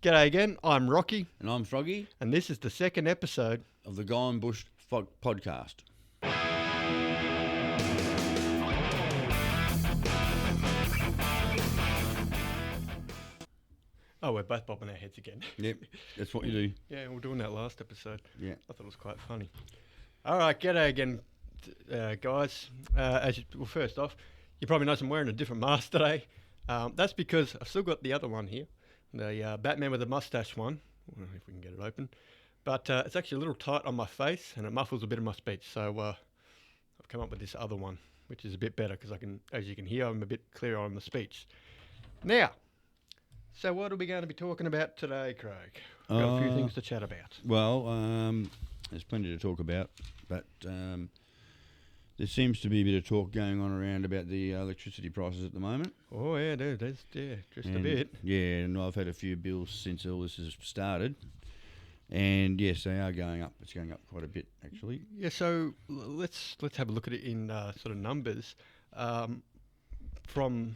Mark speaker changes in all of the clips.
Speaker 1: G'day again, I'm Rocky,
Speaker 2: And I'm Froggy
Speaker 1: and this is the second episode.
Speaker 2: of the Gone Bush podcast.
Speaker 1: Oh, we're both bobbing our heads again.
Speaker 2: Yep, that's what you do.
Speaker 1: Yeah, we were doing that last episode.
Speaker 2: Yeah.
Speaker 1: I thought it was quite funny. All right, g'day again, guys. Well, first off, you probably notice I'm wearing a different mask today. That's because I've still got the other one here, the Batman with the mustache one. Well, if we can get it open. But it's actually a little tight on my face, and it muffles a bit of my speech. So I've come up with this other one, which is a bit better because I can, as you can hear, I'm a bit clearer on the speech. Now, so what are we going to be talking about today, Craig? We've got a few things to chat about.
Speaker 2: Well, there's plenty to talk about, but there seems to be a bit of talk going on around about the electricity prices at the moment.
Speaker 1: Oh, yeah, there's just a bit.
Speaker 2: Yeah, and I've had a few bills since all this has started. And yes, they are going up. It's going up quite a bit, actually.
Speaker 1: Yeah, so let's have a look at it in sort of numbers. From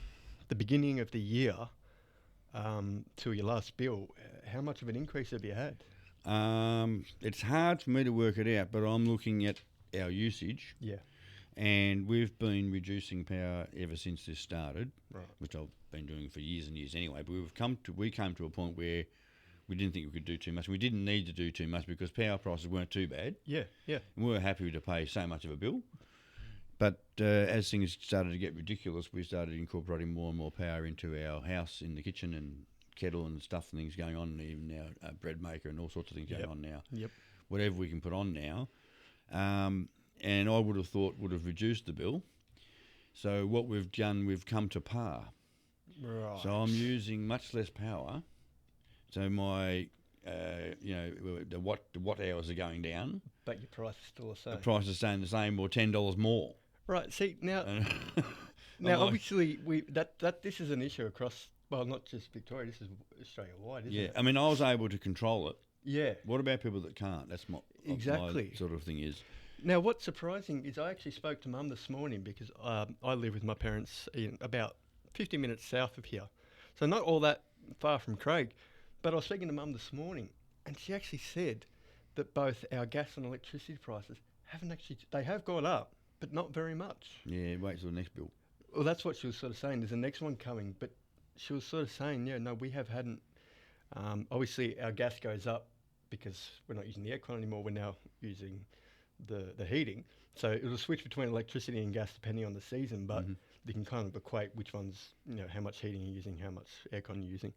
Speaker 1: the beginning of the year to your last bill, how much of an increase have you had?
Speaker 2: It's hard for me to work it out, but I'm looking at our usage.
Speaker 1: Yeah.
Speaker 2: And we've been reducing power ever since this started,
Speaker 1: Right.
Speaker 2: which I've been doing for years and years anyway. But we came to a point where we didn't think we could do too much. We didn't need to do too much because power prices weren't too bad.
Speaker 1: Yeah.
Speaker 2: And we were happy to pay so much of a bill. But as things started to get ridiculous, we started incorporating more and more power into our house, in the kitchen and kettle and stuff and things going on, and even our bread maker and all sorts of things going on now.
Speaker 1: Yep.
Speaker 2: Whatever we can put on now. And I would have thought would have reduced the bill. So what we've done, we've come to par.
Speaker 1: Right.
Speaker 2: So I'm using much less power. So my, the watt hours are going down.
Speaker 1: But your price is still the same.
Speaker 2: The price is staying the same, or $10 more.
Speaker 1: Right. See now.
Speaker 2: And
Speaker 1: Now,
Speaker 2: like-
Speaker 1: obviously, this is an issue across. Well, not just Victoria. This is Australia wide, isn't it?
Speaker 2: I mean, I was able to control it.
Speaker 1: Yeah.
Speaker 2: What about people that can't? That's what
Speaker 1: Exactly.
Speaker 2: my sort of thing is.
Speaker 1: Now, what's surprising is I actually spoke to Mum this morning because I live with my parents in about 50 minutes south of here, so not all that far from Craig. But I was speaking to Mum this morning, and she actually said that both our gas and electricity prices they have gone up, but not very much.
Speaker 2: Yeah, wait till the next bill.
Speaker 1: Well, that's what she was sort of saying. There's the next one coming, but she was sort of saying, we hadn't. Obviously, our gas goes up because we're not using the aircon anymore. We're now using the heating. So it'll switch between electricity and gas depending on the season, but you can kind of equate which one's, how much heating you're using, how much aircon you're using.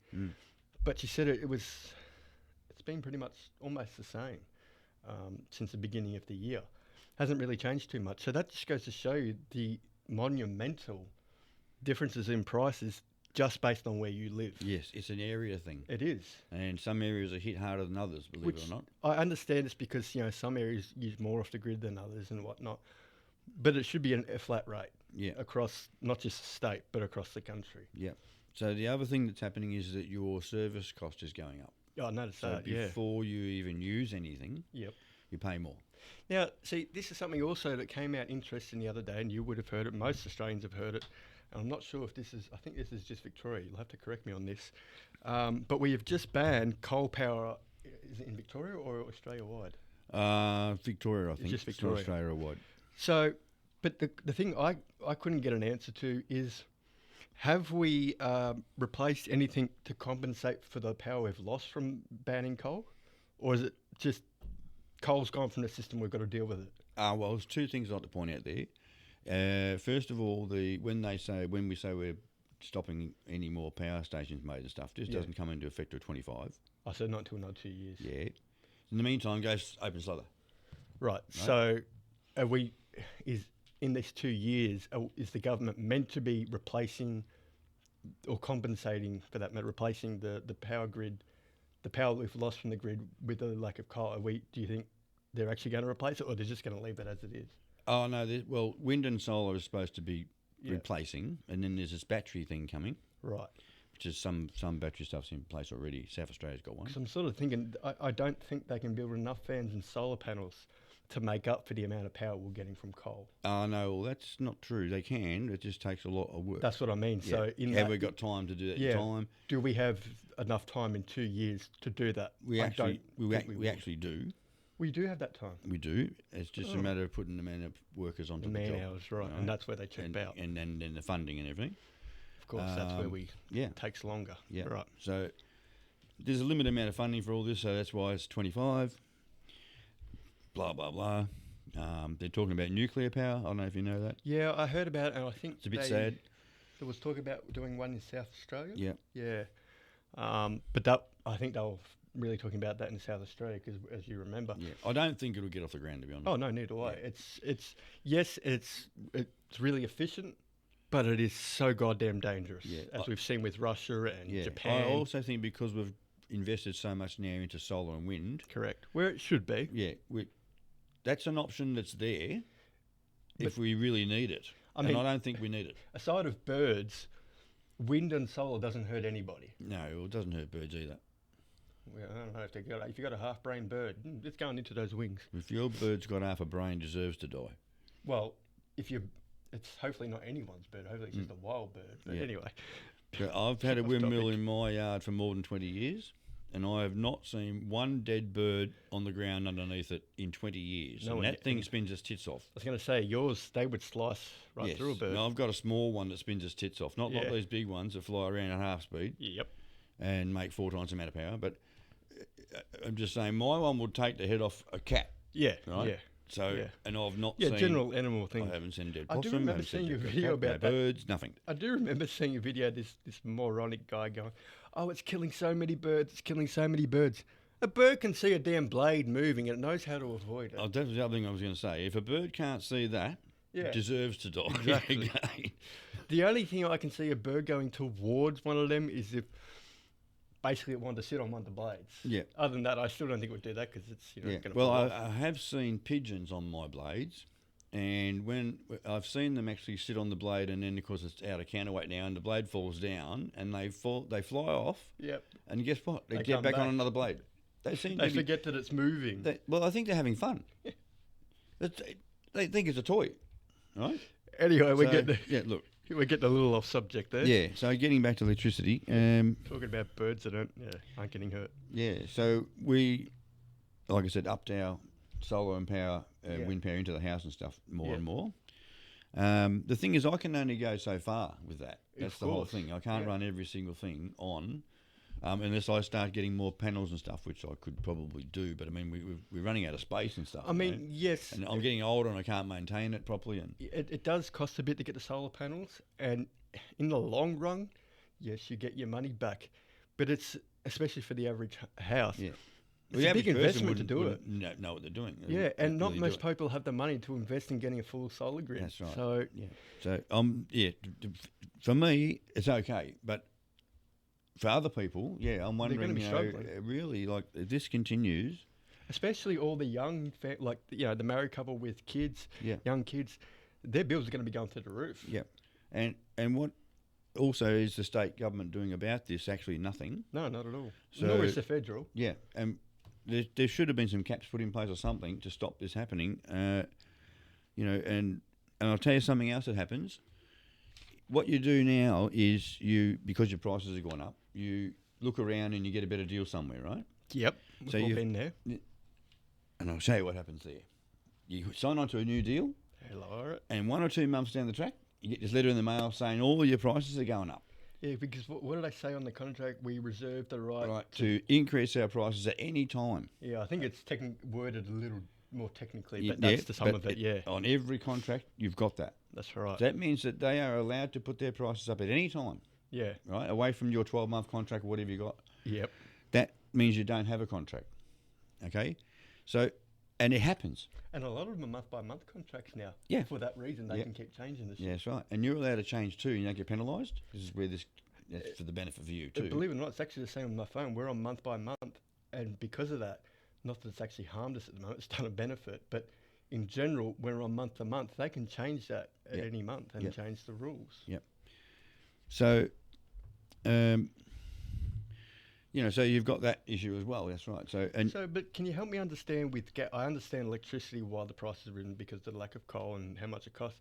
Speaker 1: But she said it's been pretty much almost the same since the beginning of the year. Hasn't really changed too much. So that just goes to show you the monumental differences in prices just based on where you live.
Speaker 2: Yes, it's an area thing.
Speaker 1: It is.
Speaker 2: And some areas are hit harder than others, believe it or not.
Speaker 1: I understand it's because, some areas use more off the grid than others and whatnot. But it should be a flat rate across not just the state, but across the country.
Speaker 2: Yeah. So the other thing that's happening is that your service cost is going up.
Speaker 1: I noticed
Speaker 2: So
Speaker 1: that,
Speaker 2: before you even use anything,
Speaker 1: Yep.
Speaker 2: you pay more.
Speaker 1: Now, see, this is something also that came out interesting the other day, and you would have heard it. Most Australians have heard it. And I'm not sure if I think this is just Victoria. You'll have to correct me on this. But we have just banned coal power. Is it in Victoria or Australia-wide?
Speaker 2: Victoria, I think.
Speaker 1: just
Speaker 2: It's not
Speaker 1: Victoria.
Speaker 2: Australia-wide.
Speaker 1: So, but the thing I couldn't get an answer to is, have we replaced anything to compensate for the power we've lost from banning coal? Or is it just coal's gone from the system, we've got to deal with it?
Speaker 2: Well, there's two things I'd like to point out there. First of all, when we say we're stopping any more power stations made and stuff, this doesn't come into effect till 25.
Speaker 1: I said not until another 2 years.
Speaker 2: Yeah. In the meantime, go open slather.
Speaker 1: Right. So, in these 2 years, is the government meant to be replacing or compensating for that, replacing the power grid, the power we've lost from the grid with the lack of coal? Do you think they're actually going to replace it, or they're just going to leave it as it is?
Speaker 2: Oh, no. Wind and solar is supposed to be replacing, and then there's this battery thing coming.
Speaker 1: Right.
Speaker 2: Which is some battery stuff's in place already. South Australia's got one.
Speaker 1: Because I'm sort of thinking, I don't think they can build enough fans and solar panels to make up for the amount of power we're getting from coal.
Speaker 2: Oh, no, well, that's not true. They can. It just takes a lot of work.
Speaker 1: That's what I mean. So
Speaker 2: have we got time to do that in time?
Speaker 1: Do we have enough time in 2 years to do that?
Speaker 2: We
Speaker 1: I
Speaker 2: actually
Speaker 1: don't
Speaker 2: actually do.
Speaker 1: We do have that time.
Speaker 2: We do. It's just a matter of putting the amount of workers onto
Speaker 1: The
Speaker 2: the job.
Speaker 1: man hours, right. And that's where they check out.
Speaker 2: And then the funding and everything.
Speaker 1: Of course, that's where it takes longer.
Speaker 2: Yeah.
Speaker 1: Right.
Speaker 2: So there's a limited amount of funding for all this, so that's why it's 25. Blah, blah, blah. They're talking about nuclear power. I don't know if you know that.
Speaker 1: Yeah, I heard about it, and I think
Speaker 2: It's a bit sad.
Speaker 1: There was talk about doing one in South Australia.
Speaker 2: Yeah.
Speaker 1: Yeah. But I think they were really talking about that in South Australia because, as you remember.
Speaker 2: Yeah. I don't think it'll get off the ground, to be honest.
Speaker 1: Oh, no, neither way. It's really efficient, but it is so goddamn dangerous, as we've seen with Russia and Japan.
Speaker 2: I also think because we've invested so much now into solar and wind.
Speaker 1: Correct. Where it should be.
Speaker 2: Yeah. That's an option that's there if we really need it. I don't think we need it.
Speaker 1: Aside of birds, wind and solar doesn't hurt anybody.
Speaker 2: No, it doesn't hurt birds either.
Speaker 1: Well, I don't know if you got a half-brain bird, it's going into those wings.
Speaker 2: If your bird's got half a brain, deserves to die.
Speaker 1: Well, it's hopefully not anyone's bird. Hopefully it's just a wild bird. But anyway.
Speaker 2: So I've had a windmill in my yard for more than 20 years, and I have not seen one dead bird on the ground underneath it in 20 years.
Speaker 1: No,
Speaker 2: and that thing spins its tits off.
Speaker 1: I was going to say, yours, they would slice right through a bird.
Speaker 2: No, I've got a small one that spins its tits off. Not like these big ones that fly around at half speed.
Speaker 1: Yep.
Speaker 2: And make 4 times the amount of power. But I'm just saying, my one would take the head off a cat.
Speaker 1: Yeah,
Speaker 2: right?
Speaker 1: yeah.
Speaker 2: So, and I've not seen...
Speaker 1: general animal thing.
Speaker 2: I haven't seen dead
Speaker 1: I
Speaker 2: possum.
Speaker 1: do remember seeing your video about that.
Speaker 2: Birds, nothing.
Speaker 1: I do remember seeing a video of this moronic guy going, oh, it's killing so many birds, it's killing so many birds. A bird can see a damn blade moving and it knows how to avoid it.
Speaker 2: Oh, that's the other thing I was going to say. If a bird can't see that, it deserves to die.
Speaker 1: Exactly. The only thing I can see a bird going towards one of them is if basically it wanted to sit on one of the blades.
Speaker 2: Yeah.
Speaker 1: Other than that, I still don't think it would do that because it's going to
Speaker 2: Well, I have seen pigeons on my blades, and when I've seen them actually sit on the blade, and then of course it's out of counterweight now, and the blade falls down, and they fly off.
Speaker 1: Yep.
Speaker 2: And guess what? They get back on another blade. They
Speaker 1: forget that it's moving.
Speaker 2: I think they're having fun. They think it's a toy, right?
Speaker 1: Anyway, we're getting a little off subject there.
Speaker 2: Yeah. So getting back to electricity,
Speaker 1: talking about birds that aren't getting hurt.
Speaker 2: Yeah. So we, like I said, upped our solar and power, wind power into the house and stuff more and more. The thing is, I can only go so far with that. That's the whole thing. I can't run every single thing on. Unless I start getting more panels and stuff, which I could probably do, but I mean, we're running out of space and stuff.
Speaker 1: I mean, yes.
Speaker 2: And I'm getting older and I can't maintain it properly. And
Speaker 1: it does cost a bit to get the solar panels, and in the long run, yes, you get your money back. But it's, especially for the average house, it's a big investment to do it.
Speaker 2: Know what they're doing.
Speaker 1: And not most people have the money to invest in getting a full solar grid.
Speaker 2: That's right.
Speaker 1: So,
Speaker 2: for me, it's okay, but for other people, I'm wondering, really, like, if this continues,
Speaker 1: especially all the young, the married couple with kids, young kids, their bills are going to be going through the roof.
Speaker 2: Yeah, and what also is the state government doing about this? Actually, nothing.
Speaker 1: No, not at all. Nor is the federal.
Speaker 2: Yeah, and there should have been some caps put in place or something to stop this happening. And I'll tell you something else that happens. What you do now is because your prices have gone up, you look around and you get a better deal somewhere, right?
Speaker 1: Yep. So you've been there.
Speaker 2: And I'll show you what happens there. You sign on to a new deal, and 1 or 2 months down the track, you get this letter in the mail saying all your prices are going up.
Speaker 1: Yeah, because what did I say on the contract? We reserve the right
Speaker 2: to increase our prices at any time.
Speaker 1: Yeah, I think it's worded a little more technically, but that's the sum of it,
Speaker 2: On every contract, you've got that.
Speaker 1: That's right.
Speaker 2: That means that they are allowed to put their prices up at any time.
Speaker 1: Yeah.
Speaker 2: Right? Away from your 12-month contract or whatever you got.
Speaker 1: Yep.
Speaker 2: That means you don't have a contract. Okay? So, and it happens.
Speaker 1: And a lot of them are month-by-month contracts now.
Speaker 2: Yeah.
Speaker 1: For that reason, they can keep changing this.
Speaker 2: Yeah, that's right. And you're allowed to change too. You don't get penalised. This is where that's for the benefit for you too.
Speaker 1: Believe it or not, it's actually the same with my phone. We're on month-by-month. And because of that, not that it's actually harmed us at the moment, it's done a benefit, but in general, when we're on month-to-month, they can change that at any month and change the rules.
Speaker 2: Yep. So, So you've got that issue as well. That's right.
Speaker 1: So, but can you help me understand I understand electricity, why the price is risen because of the lack of coal and how much it costs.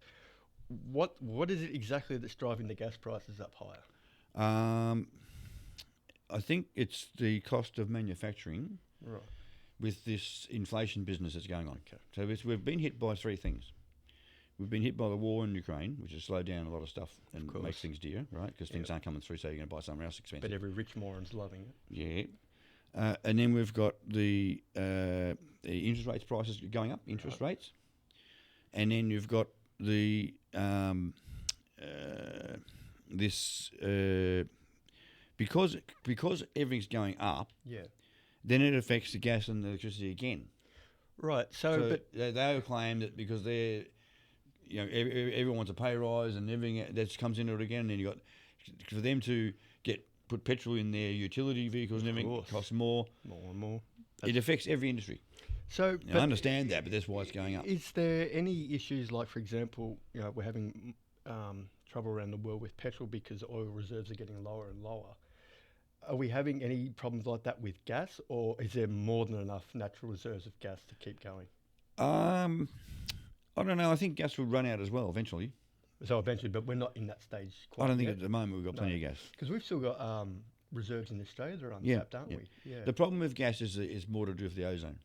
Speaker 1: What is it exactly that's driving the gas prices up higher?
Speaker 2: I think it's the cost of manufacturing
Speaker 1: Right.
Speaker 2: with this inflation business that's going on.
Speaker 1: Okay.
Speaker 2: So we've been hit by three things. We've been hit by the war in Ukraine, which has slowed down a lot of stuff and
Speaker 1: course.
Speaker 2: makes things dear, right? Because things aren't coming through, so you're going to buy somewhere else expensive.
Speaker 1: But every rich moron's loving it.
Speaker 2: Yeah. And then we've got the interest rates prices going up, rates. And then you've got the because everything's going up,
Speaker 1: Yeah.
Speaker 2: then it affects the gas and the electricity again.
Speaker 1: Right. But
Speaker 2: they'll claim that because they're, everyone wants a pay rise and everything that comes into it again, and then you got for them to put petrol in their utility vehicles and everything costs more.
Speaker 1: More and more.
Speaker 2: It affects every industry.
Speaker 1: So,
Speaker 2: I understand that, but that's why it's going up.
Speaker 1: Is there any issues like, for example, we're having trouble around the world with petrol because oil reserves are getting lower and lower? Are we having any problems like that with gas, or is there more than enough natural reserves of gas to keep going?
Speaker 2: I don't know. I think gas will run out as well eventually.
Speaker 1: So eventually, but we're not in that stage quite
Speaker 2: I don't think
Speaker 1: yet.
Speaker 2: at the moment we've got plenty of gas.
Speaker 1: Because we've still got reserves in Australia that are untapped, aren't we? Yeah.
Speaker 2: The problem with gas is more to do with the ozone,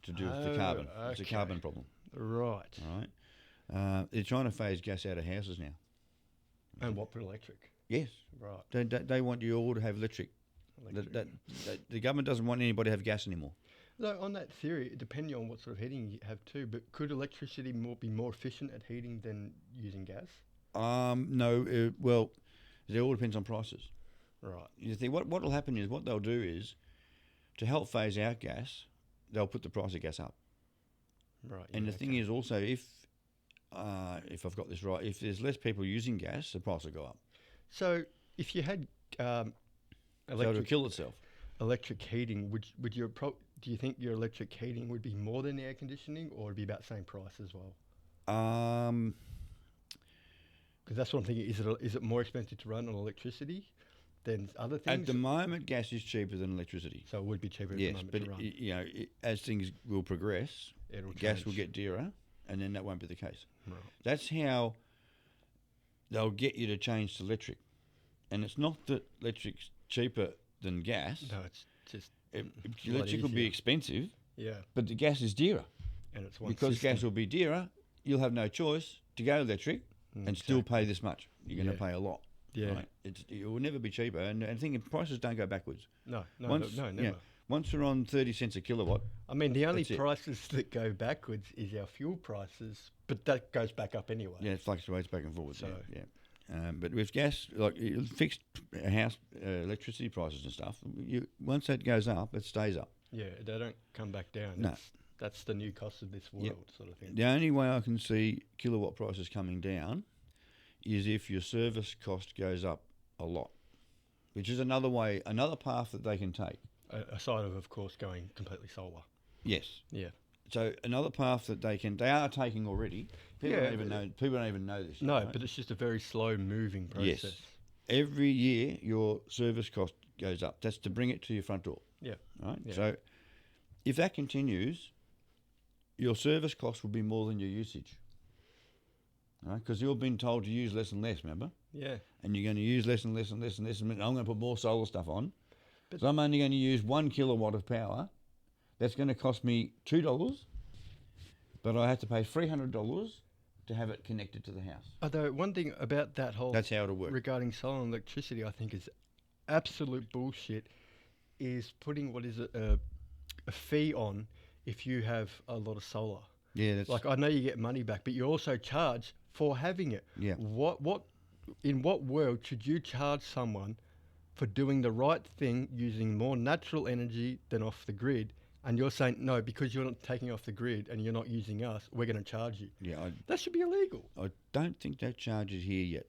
Speaker 2: to do with the carbon. It's a
Speaker 1: okay.
Speaker 2: carbon problem.
Speaker 1: Right.
Speaker 2: All right. They're trying to phase gas out of houses now.
Speaker 1: And what for electric?
Speaker 2: Yes.
Speaker 1: Right.
Speaker 2: They want you all to have electric. The government doesn't want anybody to have gas anymore.
Speaker 1: So on that theory, depending on what sort of heating you have too, but could electricity be more efficient at heating than using gas?
Speaker 2: No. Well, it all depends on prices.
Speaker 1: Right.
Speaker 2: You see, what will happen is what they'll do is to help phase out gas, they'll put the price of gas up.
Speaker 1: Right.
Speaker 2: And the thing is also if I've got this right, if there's less people using gas, the price will go up.
Speaker 1: So if you had
Speaker 2: So it'll kill itself.
Speaker 1: electric heating, do you think your electric heating would be more than air conditioning, or would it be about the same price as well? Because that's what I'm thinking. Is it more expensive to run on electricity than other things?
Speaker 2: At the moment, gas is cheaper than electricity.
Speaker 1: So it would be cheaper at
Speaker 2: Yes,
Speaker 1: the moment
Speaker 2: but
Speaker 1: to run.
Speaker 2: as things will progress, gas
Speaker 1: change.
Speaker 2: will get dearer, and then that won't be the case.
Speaker 1: Right.
Speaker 2: That's how they'll get you to change to electric. And it's not that electric's cheaper than gas.
Speaker 1: No, it's just
Speaker 2: Electric will be expensive,
Speaker 1: yeah,
Speaker 2: but the gas is dearer.
Speaker 1: and it's one
Speaker 2: Because
Speaker 1: system.
Speaker 2: gas will be dearer, you'll have no choice to go electric and still pay this much. You're going to pay a lot.
Speaker 1: Yeah.
Speaker 2: Right? It will never be cheaper. And thinking prices don't go backwards.
Speaker 1: No, never.
Speaker 2: Yeah, once we're on 30 cents a kilowatt.
Speaker 1: I mean, the only
Speaker 2: That's it.
Speaker 1: prices that go backwards is our fuel prices, but that goes back up anyway.
Speaker 2: Yeah, it fluctuates back and forth.
Speaker 1: So-
Speaker 2: yeah. But with gas, like fixed house electricity prices and stuff, once that goes up, it stays up.
Speaker 1: Yeah, they don't come back down.
Speaker 2: No.
Speaker 1: That's the new cost of this world, sort of thing.
Speaker 2: The only way I can see kilowatt prices coming down is if your service cost goes up a lot, which is another path that they can take.
Speaker 1: Aside of course, going completely solar.
Speaker 2: Yes.
Speaker 1: Yeah.
Speaker 2: So another path that they are taking already. People don't even know this.
Speaker 1: No,
Speaker 2: right?
Speaker 1: but it's just a very slow moving process.
Speaker 2: Yes. Every year your service cost goes up. That's to bring it to your front door.
Speaker 1: Yeah.
Speaker 2: Right.
Speaker 1: Yeah.
Speaker 2: So if that continues, your service cost will be more than your usage. Right? Because you've been told to use less and less. Remember?
Speaker 1: Yeah.
Speaker 2: And you're going to use less and less and less and less. And I'm going to put more solar stuff on. So I'm only going to use 1 kilowatt of power. That's going to cost me $2, but I have to pay $300 to have it connected to the house.
Speaker 1: Although one thing about that whole
Speaker 2: That's how it'll work.
Speaker 1: regarding solar and electricity, I think is absolute bullshit. Is putting a fee on if you have a lot of solar.
Speaker 2: Yeah, that's
Speaker 1: Like I know you get money back, but you also charge for having it.
Speaker 2: Yeah.
Speaker 1: In what world should you charge someone for doing the right thing using more natural energy than off the grid? And you're saying, no, because you're not taking off the grid and you're not using us, we're going to charge you.
Speaker 2: Yeah,
Speaker 1: That should be illegal.
Speaker 2: I don't think that charge is here yet.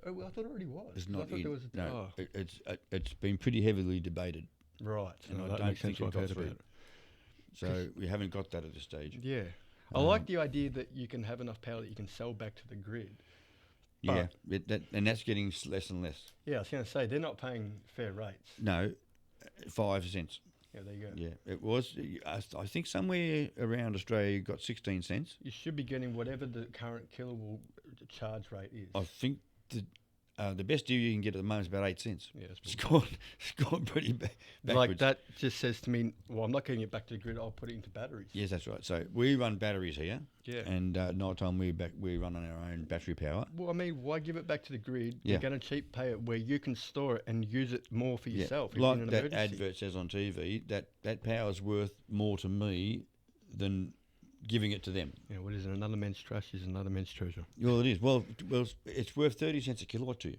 Speaker 1: Oh, well, I thought it already was.
Speaker 2: It's
Speaker 1: I
Speaker 2: not
Speaker 1: thought
Speaker 2: in.
Speaker 1: there was
Speaker 2: No, it's been pretty heavily debated.
Speaker 1: Right.
Speaker 2: And
Speaker 1: No,
Speaker 2: I
Speaker 1: that
Speaker 2: don't
Speaker 1: makes sense
Speaker 2: think
Speaker 1: what
Speaker 2: it
Speaker 1: I've
Speaker 2: got
Speaker 1: heard about
Speaker 2: through.
Speaker 1: it.
Speaker 2: So we haven't got that at this stage.
Speaker 1: Yeah. I like the idea that you can have enough power that you can sell back to the grid.
Speaker 2: Yeah, and that's getting less and less.
Speaker 1: Yeah, I was going to say, they're not paying fair rates.
Speaker 2: No, 5 cents.
Speaker 1: Yeah, there you go.
Speaker 2: Yeah, it was. I think somewhere around Australia got 16 cents.
Speaker 1: You should be getting whatever the current kilowatt charge rate is.
Speaker 2: I think the best deal you can get at the moment is about 8 cents.
Speaker 1: Yeah,
Speaker 2: It's gone pretty backwards.
Speaker 1: like that just says to me, well, I'm not getting it back to the grid. I'll put it into batteries.
Speaker 2: Yes, that's right. So we run batteries here,
Speaker 1: Yeah.
Speaker 2: and night time we run on our own battery power.
Speaker 1: Well, I mean, why give it back to the grid?
Speaker 2: Yeah.
Speaker 1: You're going to cheap pay it where you can store it and use it more for yourself. if
Speaker 2: Like
Speaker 1: in an
Speaker 2: that
Speaker 1: emergency.
Speaker 2: advert says on TV, that power's worth more to me than giving it to them.
Speaker 1: Yeah, what is it? Another man's trash is another man's treasure.
Speaker 2: Well, it is. Well, it's worth 30 cents a kilowatt to you.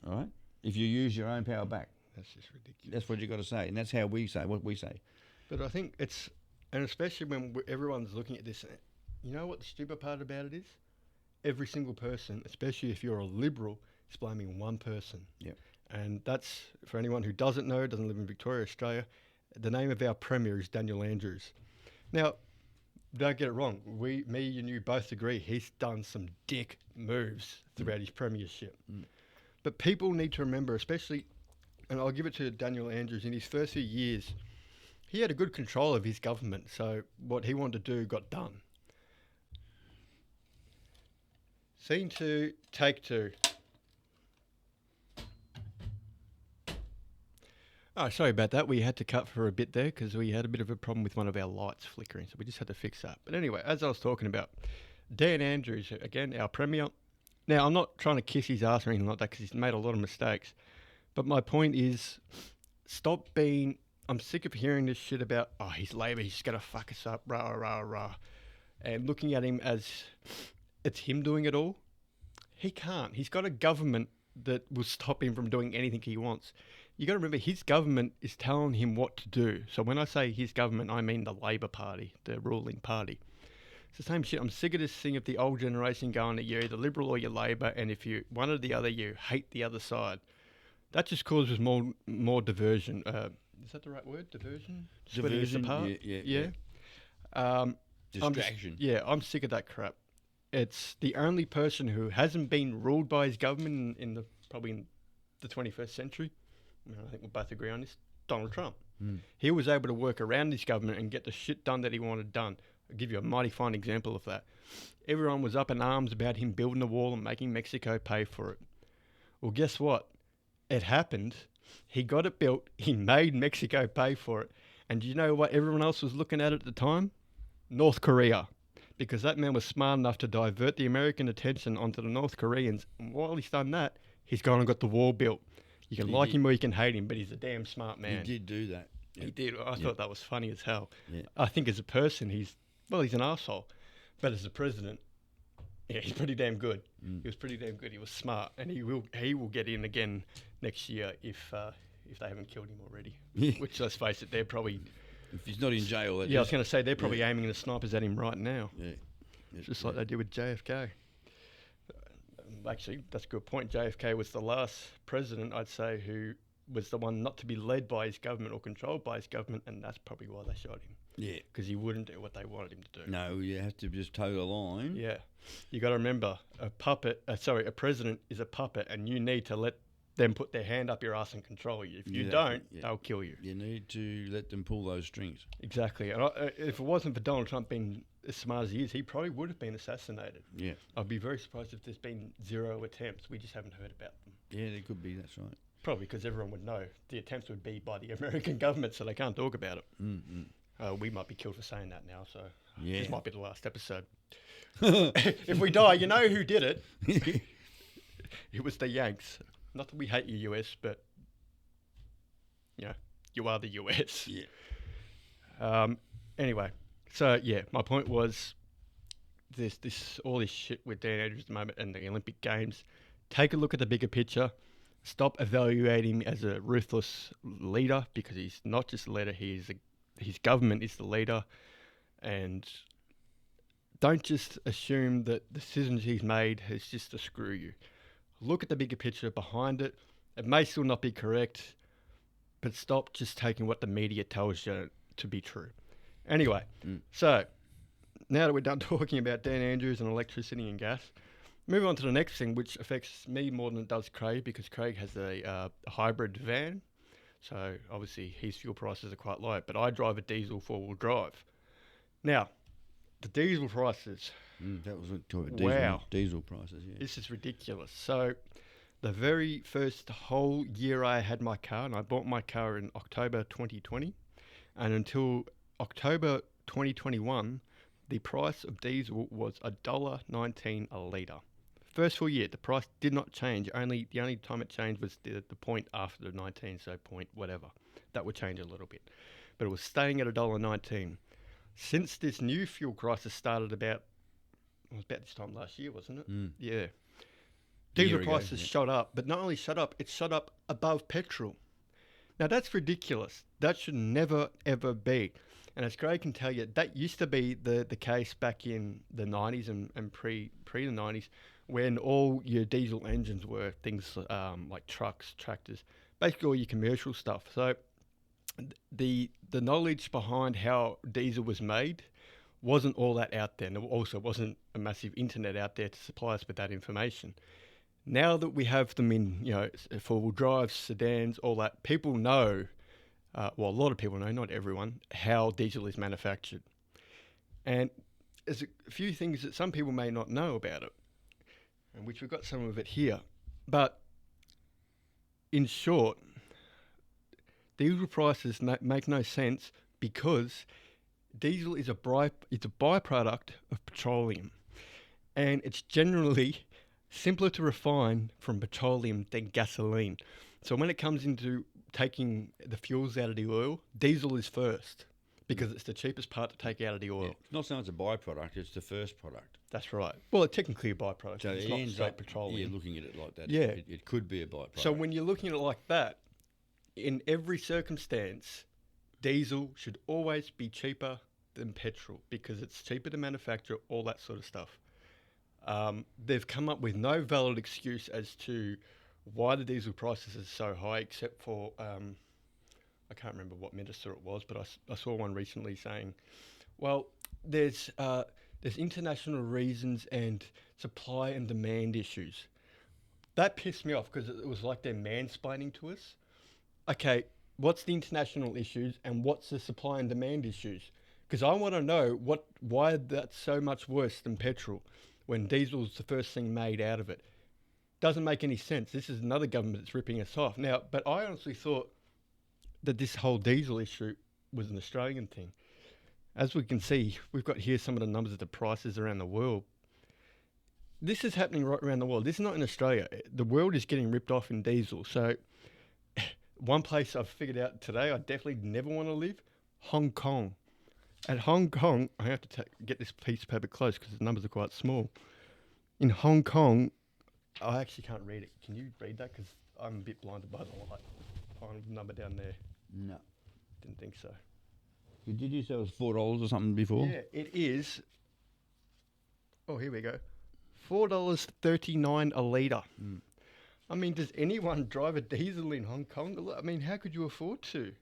Speaker 2: All right? If you use your own power back.
Speaker 1: That's just ridiculous.
Speaker 2: That's what you got to say. And that's how we say what we say.
Speaker 1: But I think it's, and especially when everyone's looking at this, you know what the stupid part about it is? Every single person, especially if you're a liberal, is blaming one person.
Speaker 2: Yep.
Speaker 1: And that's, for anyone who doesn't know, doesn't live in Victoria, Australia, the name of our Premier is Daniel Andrews. Now, don't get it wrong. Me and you both agree he's done some dick moves throughout his premiership. But people need to remember, especially, and I'll give it to Daniel Andrews, in his first few years, he had a good control of his government. So what he wanted to do got done. Scene 2, take 2. Oh, sorry about that. We had to cut for a bit there because we had a bit of a problem with one of our lights flickering, so we just had to fix that. But anyway, as I was talking about, Dan Andrews, again, our Premier. Now, I'm not trying to kiss his ass or anything like that because he's made a lot of mistakes. But my point is, stop being... I'm sick of hearing this shit about, oh, he's Labor, he's going to fuck us up, rah, rah, rah. And looking at him as it's him doing it all. He can't. He's got a government that will stop him from doing anything he wants. You got to remember, his government is telling him what to do. So when I say his government, I mean the Labor Party, the ruling party. It's the same shit. I'm sick of this thing of the old generation going that you're either Liberal or you're Labor, and if you one or the other, you hate the other side. That just causes more diversion. Is that the right word? Diversion? Splitting us apart?
Speaker 2: Yeah. Distraction.
Speaker 1: I'm sick of that crap. It's the only person who hasn't been ruled by his government in the 21st century. I think we'll both agree on this. Donald Trump. He was able to work around his government and get the shit done that he wanted done. I'll give you a mighty fine example of that. Everyone was up in arms about him building the wall and making Mexico pay for it. Well, guess what? It happened. He got it built. He made Mexico pay for it. And do you know what everyone else was looking at the time? North Korea. Because that man was smart enough to divert the American attention onto the North Koreans. And while he's done that, he's gone and got the wall built. You can like him or you can hate him, but he's a damn smart man.
Speaker 2: He did do that. Yeah.
Speaker 1: He did. I thought that was funny as hell.
Speaker 2: Yeah.
Speaker 1: I think as a person, he's an arsehole. But as a president, yeah, he's pretty damn good. He was pretty damn good. He was smart. And he will get in again next year if they haven't killed him already.
Speaker 2: Yeah.
Speaker 1: Which, let's face it, they're probably...
Speaker 2: If he's not in jail...
Speaker 1: I was going to say, they're probably aiming the snipers at him right now.
Speaker 2: Yeah.
Speaker 1: Just like they did with JFK. Actually, that's a good point. JFK was the last president, I'd say, who was the one not to be led by his government or controlled by his government, and that's probably why they shot him.
Speaker 2: Yeah.
Speaker 1: Because he wouldn't do what they wanted him to do.
Speaker 2: No, you have to just toe the line.
Speaker 1: Yeah. You got to remember, a president is a puppet, and you need to let them put their hand up your ass and control you. If you don't, they'll kill you.
Speaker 2: You need to let them pull those strings.
Speaker 1: Exactly. And if it wasn't for Donald Trump being as smart as he is, he probably would have been assassinated.
Speaker 2: Yeah.
Speaker 1: I'd be very surprised if there's been 0 attempts. We just haven't heard about them.
Speaker 2: Yeah, there could be, that's right.
Speaker 1: Probably because everyone would know. The attempts would be by the American government, so they can't talk about it. We might be killed for saying that now, so this might be the last episode. If we die, you know who did it. It was the Yanks. Not that we hate you, US, but, you are the US.
Speaker 2: Yeah.
Speaker 1: Anyway, so, my point was all this shit with Dan Andrews at the moment and the Olympic Games. Take a look at the bigger picture. Stop evaluating him as a ruthless leader, because he's not just a leader, his government is the leader. And don't just assume that the decisions he's made is just to screw you. Look at the bigger picture behind it. It may still not be correct, but stop just taking what the media tells you to be true. Anyway, so now that we're done talking about Dan Andrews and electricity and gas, move on to the next thing, which affects me more than it does Craig, because Craig has a hybrid van. So obviously his fuel prices are quite low. But I drive a diesel 4-wheel drive. Now, the diesel prices,
Speaker 2: That was what talking
Speaker 1: wow,
Speaker 2: diesel prices. Yeah.
Speaker 1: this is ridiculous. So the very first whole year I had my car, and I bought my car in October 2020, and until October 2021, the price of diesel was $1.19 a litre. First full year, the price did not change. The only time it changed was the point after the 19, so point whatever. That would change a little bit. But it was staying at $1.19. Since this new fuel crisis started it was about this time last year, wasn't it? Yeah. Diesel prices shot up, but not only shot up, it shot up above petrol. Now that's ridiculous. That should never ever be. And as Gray can tell you, that used to be the case back in the 90s and pre the 90s, when all your diesel engines were things like trucks, tractors, basically all your commercial stuff. So the knowledge behind how diesel was made wasn't all that out there, and there also wasn't a massive internet out there to supply us with that information. Now that we have them in, 4-wheel drives, sedans, all that, people know, a lot of people know, not everyone, how diesel is manufactured. And there's a few things that some people may not know about it, and which we've got some of it here. But in short, diesel prices make no sense because diesel is a byproduct of petroleum, and it's generally simpler to refine from petroleum than gasoline. So when it comes into taking the fuels out of the oil, diesel is first because it's the cheapest part to take out of the oil.
Speaker 2: Yeah. It's not so much a byproduct; it's the first product.
Speaker 1: That's right. Well, it's technically a byproduct.
Speaker 2: So
Speaker 1: it's
Speaker 2: it
Speaker 1: not
Speaker 2: ends
Speaker 1: straight
Speaker 2: up,
Speaker 1: petroleum.
Speaker 2: Yeah, looking at it like that.
Speaker 1: Yeah.
Speaker 2: It could be a byproduct.
Speaker 1: So when you're looking at it like that, in every circumstance, diesel should always be cheaper than petrol because it's cheaper to manufacture, all that sort of stuff. They've come up with no valid excuse as to why the diesel prices are so high, except for, I can't remember what minister it was, but I saw one recently saying, well, there's international reasons and supply and demand issues. That pissed me off because it was like they're mansplaining to us. Okay, what's the international issues and what's the supply and demand issues? Because I want to know why that's so much worse than petrol when diesel's the first thing made out of it. Doesn't make any sense. This is another government that's ripping us off. Now, but I honestly thought that this whole diesel issue was an Australian thing. As we can see, we've got here some of the numbers of the prices around the world. This is happening right around the world. This is not in Australia. The world is getting ripped off in diesel. So one place I've figured out today I definitely never want to live, Hong Kong. At Hong Kong, I have to get this piece of paper close because the numbers are quite small. In Hong Kong, I actually can't read it. Can you read that? Because I'm a bit blinded by the light. Find the number down there.
Speaker 2: No.
Speaker 1: Didn't think so.
Speaker 2: Did you say it was $4 or something before?
Speaker 1: Yeah, it is. Oh, here we go. $4.39 a litre. I mean, does anyone drive a diesel in Hong Kong? I mean, how could you afford to?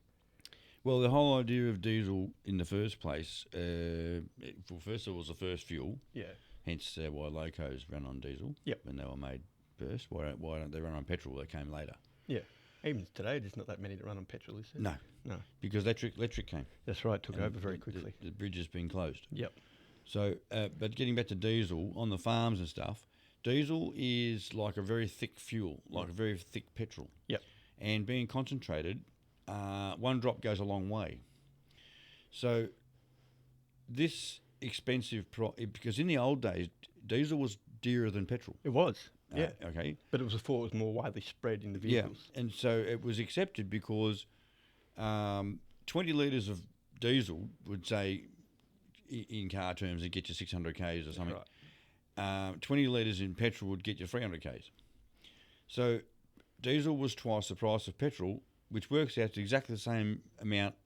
Speaker 2: Well, the whole idea of diesel in the first place, first of all, it was the first fuel.
Speaker 1: Yeah.
Speaker 2: Hence why locos ran on diesel.
Speaker 1: Yep.
Speaker 2: When they were made first. Why don't they run on petrol? They came later.
Speaker 1: Yeah. Even today, there's not that many that run on petrol, is there?
Speaker 2: No.
Speaker 1: No.
Speaker 2: Because electric came.
Speaker 1: That's right. Took
Speaker 2: And
Speaker 1: over very quickly.
Speaker 2: The bridge has been closed.
Speaker 1: Yep.
Speaker 2: So, but getting back to diesel, on the farms and stuff, diesel is like a very thick fuel, like a very thick petrol.
Speaker 1: Yep.
Speaker 2: And being concentrated, one drop goes a long way. So this expensive, because in the old days, diesel was dearer than petrol.
Speaker 1: It was. Yeah.
Speaker 2: Okay.
Speaker 1: But it was more widely spread in the vehicles.
Speaker 2: Yeah. And so it was accepted because 20 litres of diesel would say, in car terms, it'd get you 600 Ks or something. Right. 20 litres in petrol would get you 300 Ks. So diesel was twice the price of petrol, which works out to exactly the same amount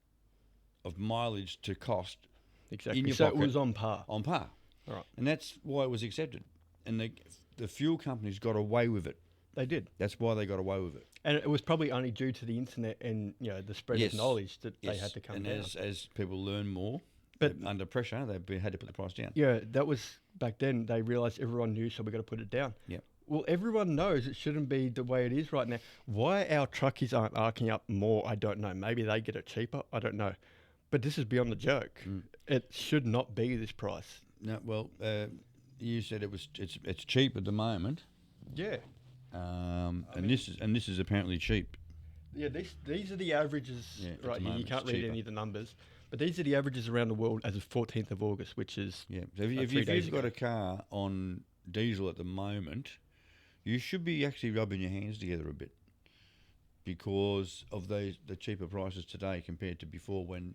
Speaker 2: of mileage to cost.
Speaker 1: Exactly.
Speaker 2: In your
Speaker 1: so
Speaker 2: pocket.
Speaker 1: it was on par.
Speaker 2: On par.
Speaker 1: All right.
Speaker 2: And that's why it was accepted. And the fuel companies got away with it.
Speaker 1: They did.
Speaker 2: That's why they got away with it.
Speaker 1: And it was probably only due to the internet and the spread of knowledge that they had to come down.
Speaker 2: And as people learn more,
Speaker 1: but
Speaker 2: under pressure, they had to put the price down.
Speaker 1: Yeah, that was back then. They realised everyone knew, so we got to put it down.
Speaker 2: Yeah.
Speaker 1: Well, everyone knows it shouldn't be the way it is right now. Why our truckies aren't arcing up more, I don't know. Maybe they get it cheaper. I don't know. But this is beyond the joke. It should not be this price.
Speaker 2: No, well, you said it's cheap at the moment,
Speaker 1: Yeah.
Speaker 2: and
Speaker 1: mean-
Speaker 2: this is apparently cheap.
Speaker 1: Yeah, these are the averages
Speaker 2: Yeah, at the
Speaker 1: right here. You
Speaker 2: moment
Speaker 1: can't
Speaker 2: it's
Speaker 1: read
Speaker 2: cheaper.
Speaker 1: any of the numbers. But these are the averages around the world as of 14th of August, which is
Speaker 2: Yeah. So if
Speaker 1: 3 days
Speaker 2: you've got
Speaker 1: ago.
Speaker 2: a car on diesel at the moment, you should be actually rubbing your hands together a bit because of the cheaper prices today compared to before when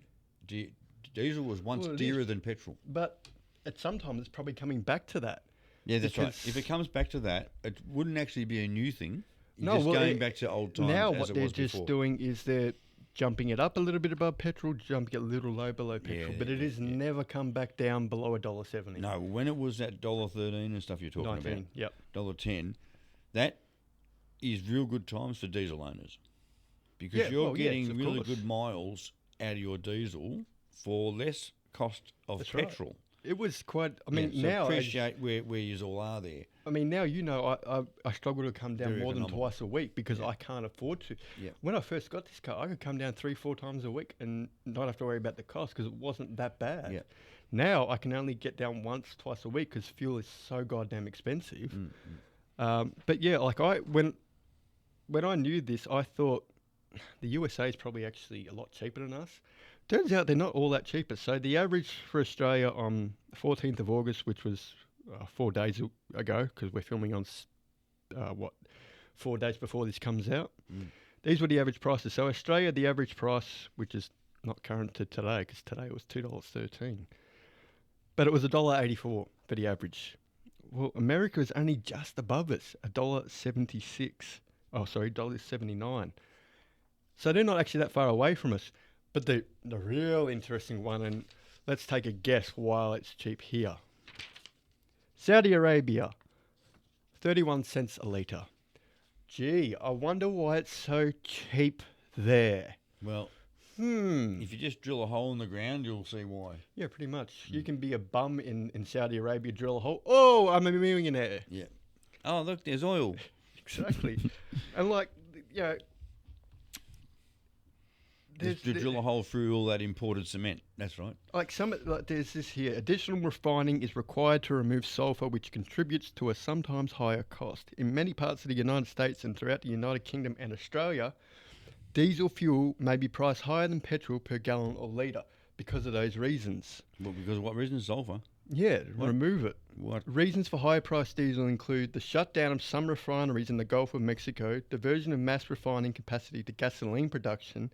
Speaker 2: diesel was once
Speaker 1: Well, it
Speaker 2: dearer
Speaker 1: is.
Speaker 2: than petrol.
Speaker 1: But at some time it's probably coming back to that.
Speaker 2: Yeah, that's right.
Speaker 1: Because-
Speaker 2: If it comes back to that, it wouldn't actually be a new thing. You're
Speaker 1: No,
Speaker 2: just
Speaker 1: well,
Speaker 2: going back to old times
Speaker 1: Now
Speaker 2: as
Speaker 1: what
Speaker 2: it
Speaker 1: they're
Speaker 2: was
Speaker 1: just
Speaker 2: before.
Speaker 1: doing is they're jumping it up a little bit above petrol, jumping it a little low below petrol.
Speaker 2: Yeah,
Speaker 1: but it has never come back down below $1.70.
Speaker 2: No, when it was that $1.13 and stuff you're talking
Speaker 1: 19.
Speaker 2: about,
Speaker 1: Yep.
Speaker 2: $1.10, that is real good times for diesel owners because
Speaker 1: Yeah,
Speaker 2: you're
Speaker 1: well, yes,
Speaker 2: getting
Speaker 1: of
Speaker 2: really
Speaker 1: course.
Speaker 2: good miles out of your diesel for less cost of
Speaker 1: That's right.
Speaker 2: petrol.
Speaker 1: It was quite. I mean,
Speaker 2: Yeah, so
Speaker 1: now
Speaker 2: appreciate where you all are there.
Speaker 1: now I struggle to come down
Speaker 2: Very
Speaker 1: more than
Speaker 2: economical.
Speaker 1: twice a week because I can't afford to.
Speaker 2: Yeah.
Speaker 1: When I first got this car, I could come down 3-4 times a week and not have to worry about the cost because it wasn't that bad.
Speaker 2: Yeah.
Speaker 1: Now I can only get down once, twice a week because fuel is so goddamn expensive. But yeah, like when I knew this, I thought the USA is probably actually a lot cheaper than us. Turns out they're not all that cheaper. So the average for Australia on 14th of August, which was 4 days ago, because we're filming on 4 days before this comes out. These were the average prices. So Australia, the average price, which is not current to today, because today it was $2.13, but it was $1.84 for the average. Well, America is only just above us, $1.76. Oh, sorry, $1.79. So they're not actually that far away from us. But the real interesting one, and let's take a guess while it's cheap here. Saudi Arabia, 31 cents a litre. Gee, I wonder why it's so cheap there.
Speaker 2: Well,
Speaker 1: Hmm.
Speaker 2: if you just drill a hole in the ground, you'll see why.
Speaker 1: Yeah, pretty much. You can be a bum in Saudi Arabia, drill a hole. Oh, I'm a millionaire.
Speaker 2: Yeah. Oh, look, there's oil.
Speaker 1: Exactly. And like, you know,
Speaker 2: Just to drill a hole through all that imported cement. That's right.
Speaker 1: there's this here. Additional refining is required to remove sulfur, which contributes to a sometimes higher cost. In many parts of the United States and throughout the United Kingdom and Australia, diesel fuel may be priced higher than petrol per gallon or litre because of those reasons.
Speaker 2: Well, because of what reason? Sulfur.
Speaker 1: Yeah, remove it.
Speaker 2: What?
Speaker 1: Reasons for higher priced diesel include the shutdown of some refineries in the Gulf of Mexico, diversion of mass refining capacity to gasoline production,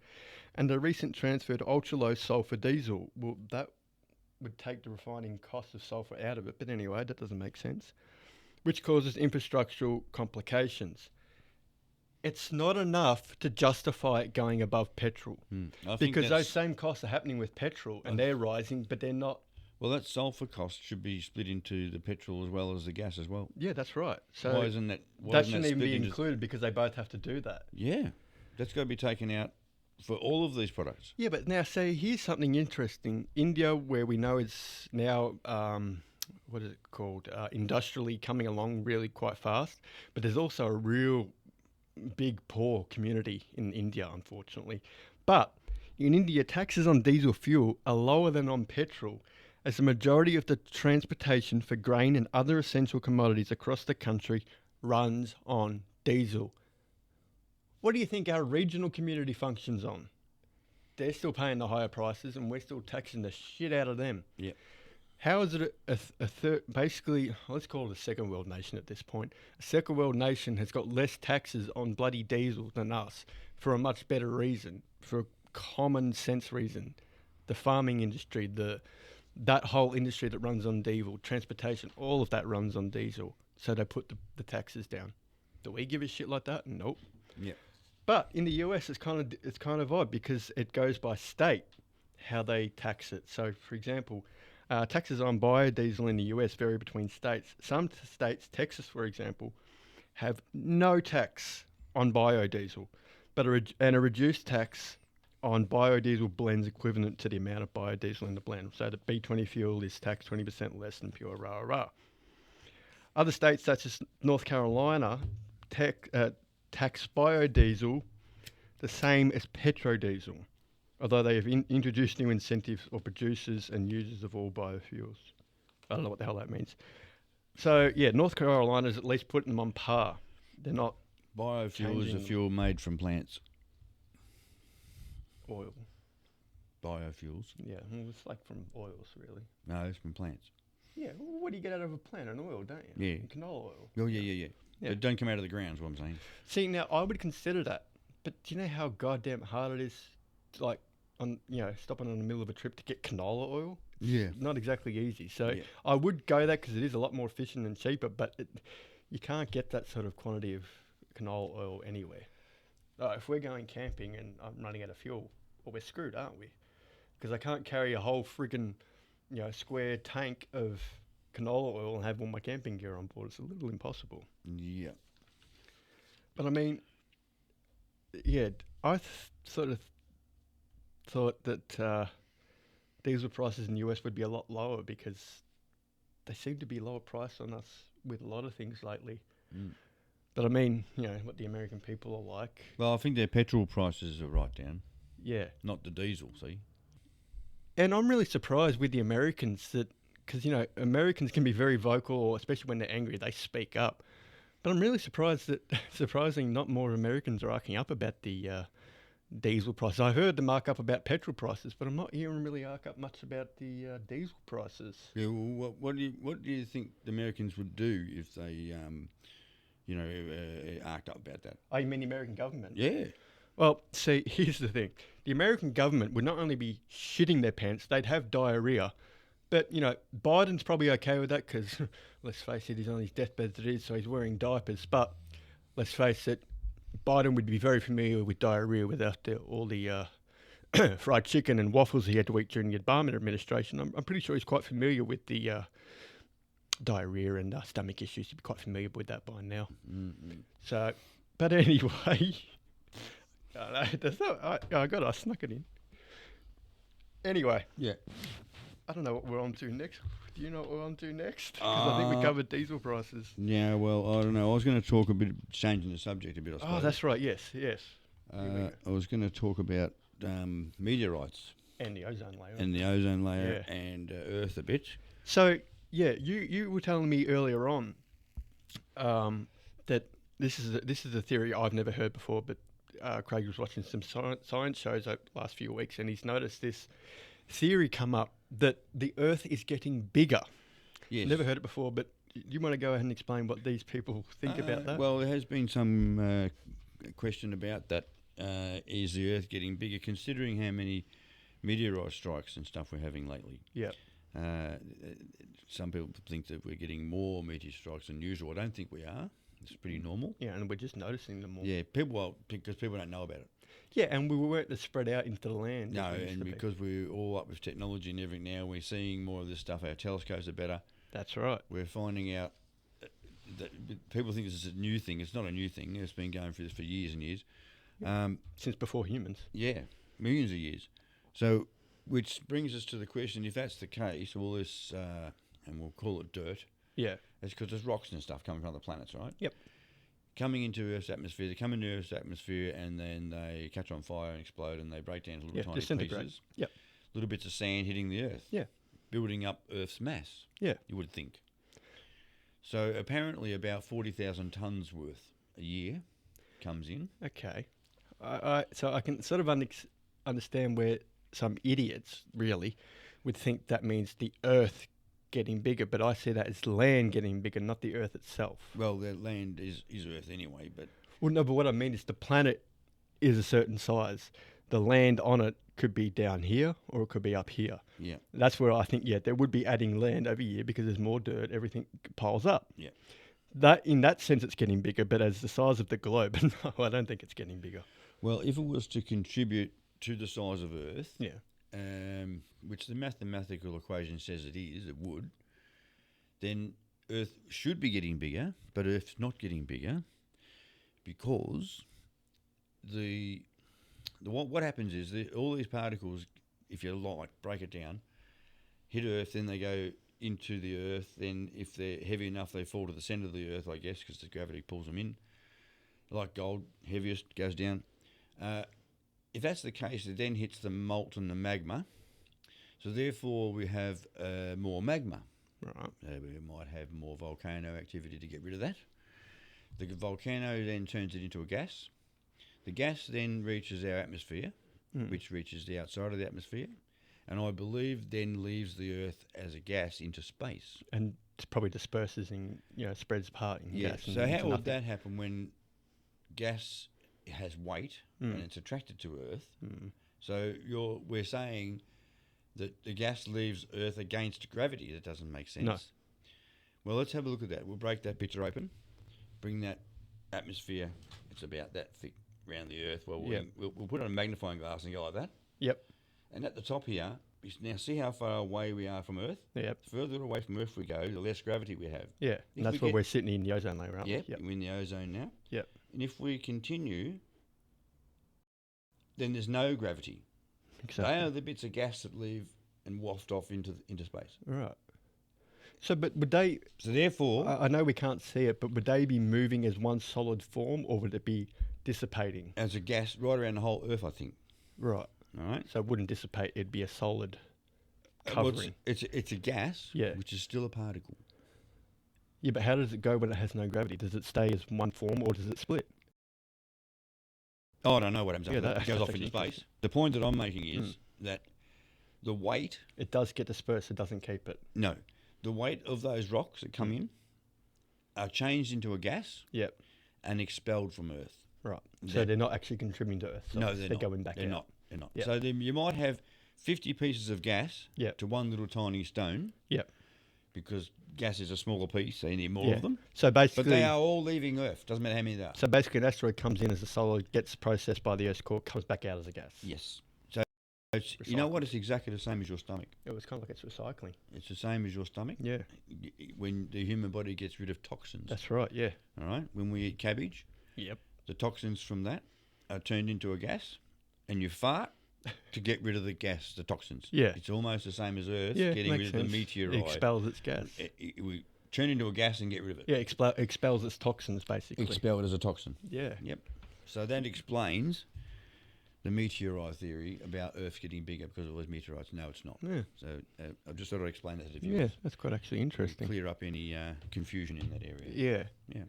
Speaker 1: and the recent transfer to ultra-low sulfur diesel. Well, that would take the refining cost of sulfur out of it, but anyway, that doesn't make sense, which causes infrastructural complications. It's not enough to justify it going above petrol,
Speaker 2: I think
Speaker 1: because those
Speaker 2: that's-
Speaker 1: same costs are happening with petrol, and they're rising, but they're not.
Speaker 2: Well, that sulfur cost should be split into the petrol as well as the gas as well.
Speaker 1: Yeah, that's right. So
Speaker 2: Why isn't that? Why
Speaker 1: that
Speaker 2: isn't
Speaker 1: shouldn't even
Speaker 2: split
Speaker 1: be
Speaker 2: into-
Speaker 1: included because they both have to do that.
Speaker 2: Yeah, that's got to be taken out for all of these products.
Speaker 1: Yeah, but now say here's something interesting. India, where we know it's now what is it called? Industrially coming along really quite fast, but there's also a real big poor community in India, unfortunately. But in India, taxes on diesel fuel are lower than on petrol, as the majority of the transportation for grain and other essential commodities across the country runs on diesel. What do you think our regional community functions on? They're still paying the higher prices and we're still taxing the shit out of them.
Speaker 2: Yeah.
Speaker 1: How is it a third, basically, let's call it a second world nation at this point. A second world nation has got less taxes on bloody diesel than us for a much better reason, for a common sense reason. The farming industry, that whole industry that runs on diesel, transportation, all of that runs on diesel. So they put the taxes down. Do we give a shit like that? Nope.
Speaker 2: Yeah.
Speaker 1: But in the US, it's kind of odd because it goes by state how they tax it. So, for example, taxes on biodiesel in the US vary between states. Some states, Texas, for example, have no tax on biodiesel, but a reduced tax on biodiesel blends equivalent to the amount of biodiesel in the blend. So the B20 fuel is taxed 20% less than pure rah-rah. Other states such as North Carolina tax biodiesel the same as petrodiesel, although they have introduced new incentives for producers and users of all biofuels. I don't know what the hell that means. So, yeah, North Carolina's at least putting them on par. They're not
Speaker 2: Biofuel is
Speaker 1: changing
Speaker 2: a
Speaker 1: them.
Speaker 2: fuel made from plants.
Speaker 1: Oil.
Speaker 2: Biofuels.
Speaker 1: Yeah, well, it's like from oils, really.
Speaker 2: No, it's from plants.
Speaker 1: Yeah, well, what do you get out of a plant? An oil, don't you?
Speaker 2: Yeah.
Speaker 1: Canola oil.
Speaker 2: Oh, yeah.
Speaker 1: Yeah.
Speaker 2: But don't come out of the ground, is what I'm saying.
Speaker 1: See, now I would consider that, but do you know how goddamn hard it is, like, stopping in the middle of a trip to get canola oil?
Speaker 2: Yeah.
Speaker 1: Not exactly easy. So
Speaker 2: Yeah.
Speaker 1: I would go that because it is a lot more efficient and cheaper, but you can't get that sort of quantity of canola oil anywhere. If we're going camping and I'm running out of fuel, well, we're screwed, aren't we? Because I can't carry a whole friggin', square tank of canola oil and have all my camping gear on board. It's a little impossible.
Speaker 2: Yeah.
Speaker 1: But I mean, yeah, I sort of thought that diesel prices in the US would be a lot lower because they seem to be lower price on us with a lot of things lately.
Speaker 2: Mm.
Speaker 1: But I mean, what the American people are like.
Speaker 2: Well, I think their petrol prices are right down,
Speaker 1: Yeah.
Speaker 2: not the diesel, see?
Speaker 1: And I'm really surprised with the Americans that, because, Americans can be very vocal, especially when they're angry, they speak up. But I'm really surprised that, surprisingly, not more Americans are arcing up about the diesel prices. I heard them arc up about petrol prices, but I'm not hearing them really arc up much about the diesel prices.
Speaker 2: Yeah. Well, what do you think the Americans would do if they, arced up about that?
Speaker 1: Oh, you mean the American government?
Speaker 2: Yeah.
Speaker 1: Well, see, here's the thing. The American government would not only be shitting their pants, they'd have diarrhea. But, Biden's probably okay with that because, let's face it, he's on his deathbed as it is, so he's wearing diapers. But let's face it, Biden would be very familiar with diarrhea without all the fried chicken and waffles he had to eat during the Obama administration. I'm pretty sure he's quite familiar with the diarrhea and stomach issues. He'd be quite familiar with that by now.
Speaker 2: Mm-hmm.
Speaker 1: So, but anyway... I snuck it in. Anyway,
Speaker 2: Yeah.
Speaker 1: I don't know what we're on to next. Do you know what we're on to next? Because I think we covered diesel prices.
Speaker 2: Yeah, well, I don't know. I was going to talk a bit, changing the subject a bit, I suppose.
Speaker 1: Oh, that's right. Yes.
Speaker 2: I was going to talk about meteorites
Speaker 1: And the ozone layer.
Speaker 2: and the ozone layer and Earth a bit.
Speaker 1: So, yeah, you were telling me earlier on that this is a theory I've never heard before, but Craig was watching some science shows over the last few weeks, and he's noticed this theory come up that the Earth is getting bigger.
Speaker 2: Yes.
Speaker 1: Never heard it before, but do you want to go ahead and explain what these people think about that?
Speaker 2: Well, there has been some question about that. Is the Earth getting bigger, considering how many meteorite strikes and stuff we're having lately?
Speaker 1: Yeah.
Speaker 2: Some people think that we're getting more meteor strikes than usual. I don't think we are. It's pretty normal.
Speaker 1: Yeah, and we're just noticing them more.
Speaker 2: Yeah, because people don't know about it.
Speaker 1: Yeah, and we weren't to spread out into the land.
Speaker 2: No,
Speaker 1: as we used
Speaker 2: and
Speaker 1: to be.
Speaker 2: because we're all up with technology and everything now, we're seeing more of this stuff. Our telescopes are better.
Speaker 1: That's right.
Speaker 2: We're finding out that people think this is a new thing. It's not a new thing. It's been going through this for years and years.
Speaker 1: Since before humans.
Speaker 2: Yeah, millions of years. So, which brings us to the question, if that's the case, all this, and we'll call it dirt,
Speaker 1: Yeah.
Speaker 2: it's because there's rocks and stuff coming from other planets, right?
Speaker 1: Yep.
Speaker 2: Coming into Earth's atmosphere, they come into Earth's atmosphere and then they catch on fire and explode and they break down into little tiny
Speaker 1: disintegrate.
Speaker 2: pieces.
Speaker 1: Yep.
Speaker 2: Little bits of sand hitting the Earth.
Speaker 1: Yeah.
Speaker 2: Building up Earth's mass.
Speaker 1: Yeah.
Speaker 2: You would think. So apparently about 40,000 tonnes worth a year comes in.
Speaker 1: Okay. So I can sort of understand where some idiots really would think that means the Earth getting bigger, but I see that as land getting bigger, not the Earth itself.
Speaker 2: Well, the land is Earth anyway, but...
Speaker 1: Well, no, but what I mean is the planet is a certain size. The land on it could be down here or it could be up here.
Speaker 2: Yeah.
Speaker 1: That's where I think, there would be adding land every year because there's more dirt, everything piles up.
Speaker 2: Yeah.
Speaker 1: That in that sense it's getting bigger, but as the size of the globe, no, I don't think it's getting bigger.
Speaker 2: Well, if it was to contribute to the size of Earth...
Speaker 1: Yeah.
Speaker 2: Which the mathematical equation says it is, it would, then Earth should be getting bigger, but Earth's not getting bigger because what happens is that all these particles, if you break it down, hit Earth, then they go into the earth, then if they're heavy enough, they fall to the centre of the earth, I guess, because the gravity pulls them in. Like gold, heaviest goes down. If that's the case, it then hits the molten the magma. So therefore, we have more magma.
Speaker 1: Right.
Speaker 2: We might have more volcano activity to get rid of that. The volcano then turns it into a gas. The gas then reaches our atmosphere, which reaches the outside of the atmosphere, and I believe then leaves the Earth as a gas into space.
Speaker 1: And it probably disperses and spreads apart in gas.
Speaker 2: So
Speaker 1: into
Speaker 2: how would
Speaker 1: nothing.
Speaker 2: that happen when gas has weight and it's attracted to Earth? So we're saying that the gas leaves Earth against gravity. That doesn't make sense.
Speaker 1: No.
Speaker 2: Well, let's have a look at that. We'll break that picture open, bring that atmosphere. It's about that thick around the Earth. Well, we'll put it on a magnifying glass and go like that.
Speaker 1: Yep.
Speaker 2: And at the top here, now see how far away we are from Earth?
Speaker 1: Yep.
Speaker 2: The further away from Earth we go, the less gravity we have.
Speaker 1: Yeah. And that's where we're sitting in the ozone layer, aren't we?
Speaker 2: Yep. We're in the ozone now.
Speaker 1: Yep.
Speaker 2: And if we continue, then there's no gravity.
Speaker 1: Exactly.
Speaker 2: They are the bits of gas that leave and waft off into space.
Speaker 1: Right. So, but would they?
Speaker 2: So therefore,
Speaker 1: I know we can't see it, but would they be moving as one solid form, or would it be dissipating?
Speaker 2: as a gas right around the whole Earth, I think.
Speaker 1: Right.
Speaker 2: All right.
Speaker 1: So it wouldn't dissipate; it'd be a solid
Speaker 2: Well,
Speaker 1: covering.
Speaker 2: it's a gas,
Speaker 1: Yeah.
Speaker 2: which is still a particle.
Speaker 1: Yeah, but how does it go when it has no gravity? Does it stay as one form, or does it split?
Speaker 2: Oh, I don't know what happens after
Speaker 1: Yeah,
Speaker 2: that. It goes
Speaker 1: that's
Speaker 2: off into
Speaker 1: actually
Speaker 2: space. The point that I'm making is that the weight,
Speaker 1: It does get dispersed; it doesn't keep it.
Speaker 2: no, the weight of those rocks that come in are changed into a gas
Speaker 1: Yep.
Speaker 2: and expelled from Earth.
Speaker 1: Right. So they're not actually contributing to Earth. So
Speaker 2: No, they're not.
Speaker 1: going back
Speaker 2: They're
Speaker 1: out.
Speaker 2: not. They're not.
Speaker 1: Yep.
Speaker 2: So then you might have 50 pieces of gas
Speaker 1: Yep.
Speaker 2: to one little tiny stone
Speaker 1: Yep.
Speaker 2: because gas is a smaller piece, so you need more
Speaker 1: Yeah.
Speaker 2: of them.
Speaker 1: So
Speaker 2: But
Speaker 1: basically,
Speaker 2: they are all leaving Earth. Doesn't matter how many there are.
Speaker 1: an asteroid comes in as a solid, gets processed by the Earth's core, comes back out as a gas.
Speaker 2: Yes. So you know what? It's exactly the same as your stomach.
Speaker 1: It was kind of like it's recycling.
Speaker 2: It's the same as your stomach.
Speaker 1: Yeah.
Speaker 2: When the human body gets rid of toxins.
Speaker 1: That's right. Yeah.
Speaker 2: All right. When we eat cabbage,
Speaker 1: Yep.
Speaker 2: the toxins from that are turned into a gas, and you fart to get rid of the gas, the toxins.
Speaker 1: Yeah.
Speaker 2: It's almost the same as Earth
Speaker 1: Yeah.
Speaker 2: getting
Speaker 1: makes
Speaker 2: rid of
Speaker 1: sense.
Speaker 2: the meteorite.
Speaker 1: It expels its gas.
Speaker 2: We turn into a gas and get rid of it.
Speaker 1: Yeah. Expels its toxins basically.
Speaker 2: Expel it as a toxin.
Speaker 1: Yeah.
Speaker 2: Yep. So that explains the meteorite theory about Earth getting bigger because of those meteorites. No, it's not.
Speaker 1: Yeah.
Speaker 2: So I just thought I'd explain that to the
Speaker 1: Yeah.
Speaker 2: viewers.
Speaker 1: That's quite actually interesting.
Speaker 2: Clear up any confusion in that area.
Speaker 1: Yeah.
Speaker 2: Yeah.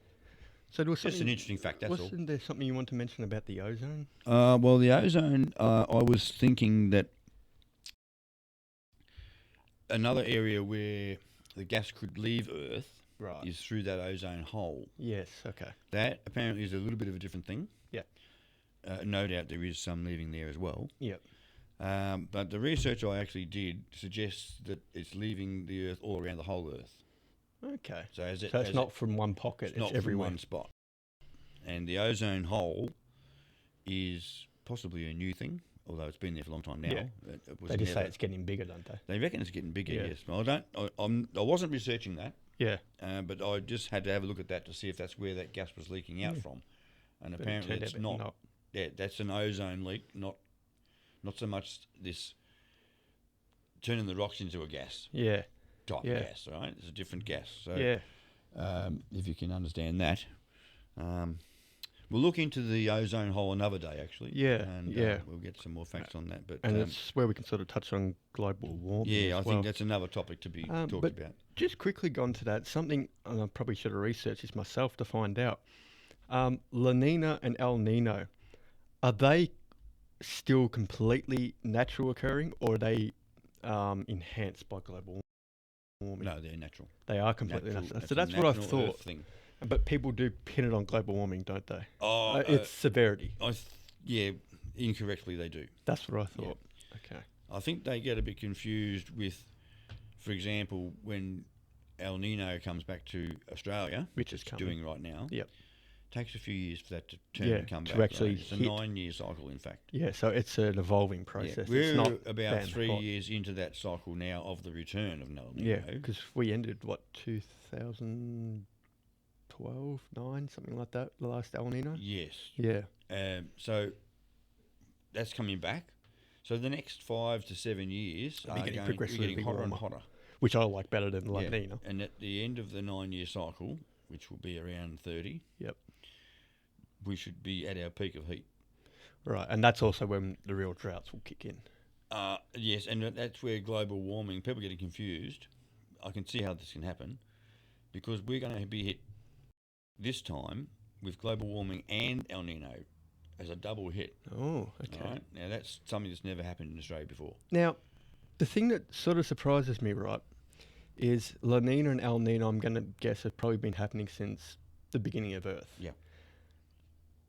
Speaker 1: So there was
Speaker 2: Just an
Speaker 1: something.
Speaker 2: interesting fact, that's all.
Speaker 1: Wasn't there something you want to mention about the ozone?
Speaker 2: Well, the ozone, I was thinking that another area where the gas could leave Earth
Speaker 1: Right.
Speaker 2: is through that ozone hole.
Speaker 1: Yes. Okay.
Speaker 2: That apparently is a little bit of a different thing.
Speaker 1: Yeah.
Speaker 2: No doubt there is some leaving there as well.
Speaker 1: Yep.
Speaker 2: But the research I actually did suggests that it's leaving the Earth all around the whole Earth.
Speaker 1: Okay.
Speaker 2: So as it,
Speaker 1: So it's
Speaker 2: as
Speaker 1: not
Speaker 2: it,
Speaker 1: from one pocket. It's
Speaker 2: not from
Speaker 1: everywhere.
Speaker 2: one spot. And the ozone hole is possibly a new thing, although it's been there for a long time now.
Speaker 1: Yeah.
Speaker 2: It was
Speaker 1: They just say
Speaker 2: never-
Speaker 1: it's getting bigger, don't they?
Speaker 2: They reckon it's getting bigger.
Speaker 1: Yeah.
Speaker 2: Yes. Well, I wasn't researching that,
Speaker 1: Yeah.
Speaker 2: but I just had to have a look at that to see if that's where that gas was leaking out from. And
Speaker 1: But it
Speaker 2: apparently
Speaker 1: turned
Speaker 2: it's
Speaker 1: out
Speaker 2: not. Yeah, that's an ozone leak, not so much this turning the rocks into a gas
Speaker 1: Yeah.
Speaker 2: type
Speaker 1: Yeah.
Speaker 2: gas. All right, it's a different gas. So
Speaker 1: Yeah.
Speaker 2: if you can understand that. We'll look into the ozone hole another day, actually.
Speaker 1: Yeah,
Speaker 2: And
Speaker 1: yeah.
Speaker 2: we'll get some more facts on that. But
Speaker 1: And it's where we can sort of touch on global warming.
Speaker 2: yeah, I
Speaker 1: as
Speaker 2: think
Speaker 1: well.
Speaker 2: that's another topic to be talked
Speaker 1: but
Speaker 2: about.
Speaker 1: Just quickly gone to that, something, and I probably should have researched this myself to find out. La Nina and El Nino, are they still completely natural occurring, or are they enhanced by global warming?
Speaker 2: No, they're natural.
Speaker 1: They are completely
Speaker 2: Natural-
Speaker 1: natural. So
Speaker 2: that's
Speaker 1: that's
Speaker 2: a
Speaker 1: what I
Speaker 2: natural Earth
Speaker 1: thought.
Speaker 2: thing.
Speaker 1: But people do pin it on global warming, don't they?
Speaker 2: Oh,
Speaker 1: It's severity.
Speaker 2: yeah, incorrectly they do.
Speaker 1: That's what I thought. Okay.
Speaker 2: I think they get a bit confused with, for example, when El Nino comes back to Australia,
Speaker 1: Which is
Speaker 2: it's
Speaker 1: coming.
Speaker 2: doing right now.
Speaker 1: Yep.
Speaker 2: Takes a few years for that to turn
Speaker 1: Yeah,
Speaker 2: and come
Speaker 1: to
Speaker 2: back.
Speaker 1: actually
Speaker 2: right? It's a
Speaker 1: hit.
Speaker 2: 9-year cycle, in fact.
Speaker 1: Yeah, so it's an evolving
Speaker 2: Yeah,
Speaker 1: process.
Speaker 2: we're
Speaker 1: it's not
Speaker 2: about
Speaker 1: bang
Speaker 2: 3
Speaker 1: hot.
Speaker 2: years into that cycle now of the return of El Nino.
Speaker 1: Yeah, because we ended, 2012, 9, something like that, the last El Nino?
Speaker 2: Yes.
Speaker 1: Yeah.
Speaker 2: So that's coming back. So the next 5 to 7 years
Speaker 1: We're getting
Speaker 2: we're
Speaker 1: progressively
Speaker 2: getting hotter and
Speaker 1: warmer.
Speaker 2: hotter.
Speaker 1: which I like better than La
Speaker 2: Yeah.
Speaker 1: Nina.
Speaker 2: And at the end of the 9-year cycle, which will be around 30,
Speaker 1: Yep.
Speaker 2: we should be at our peak of heat.
Speaker 1: Right, and that's also when the real droughts will kick in.
Speaker 2: Yes, and that's where global warming, people getting confused. I can see how this can happen because we're going to be hit this time with global warming and El Nino as a double hit.
Speaker 1: Oh, okay.
Speaker 2: Right? Now, that's something that's never happened in Australia before.
Speaker 1: Now, the thing that sort of surprises me, right, is La Nina and El Nino, I'm going to guess, have probably been happening since the beginning of Earth.
Speaker 2: Yeah.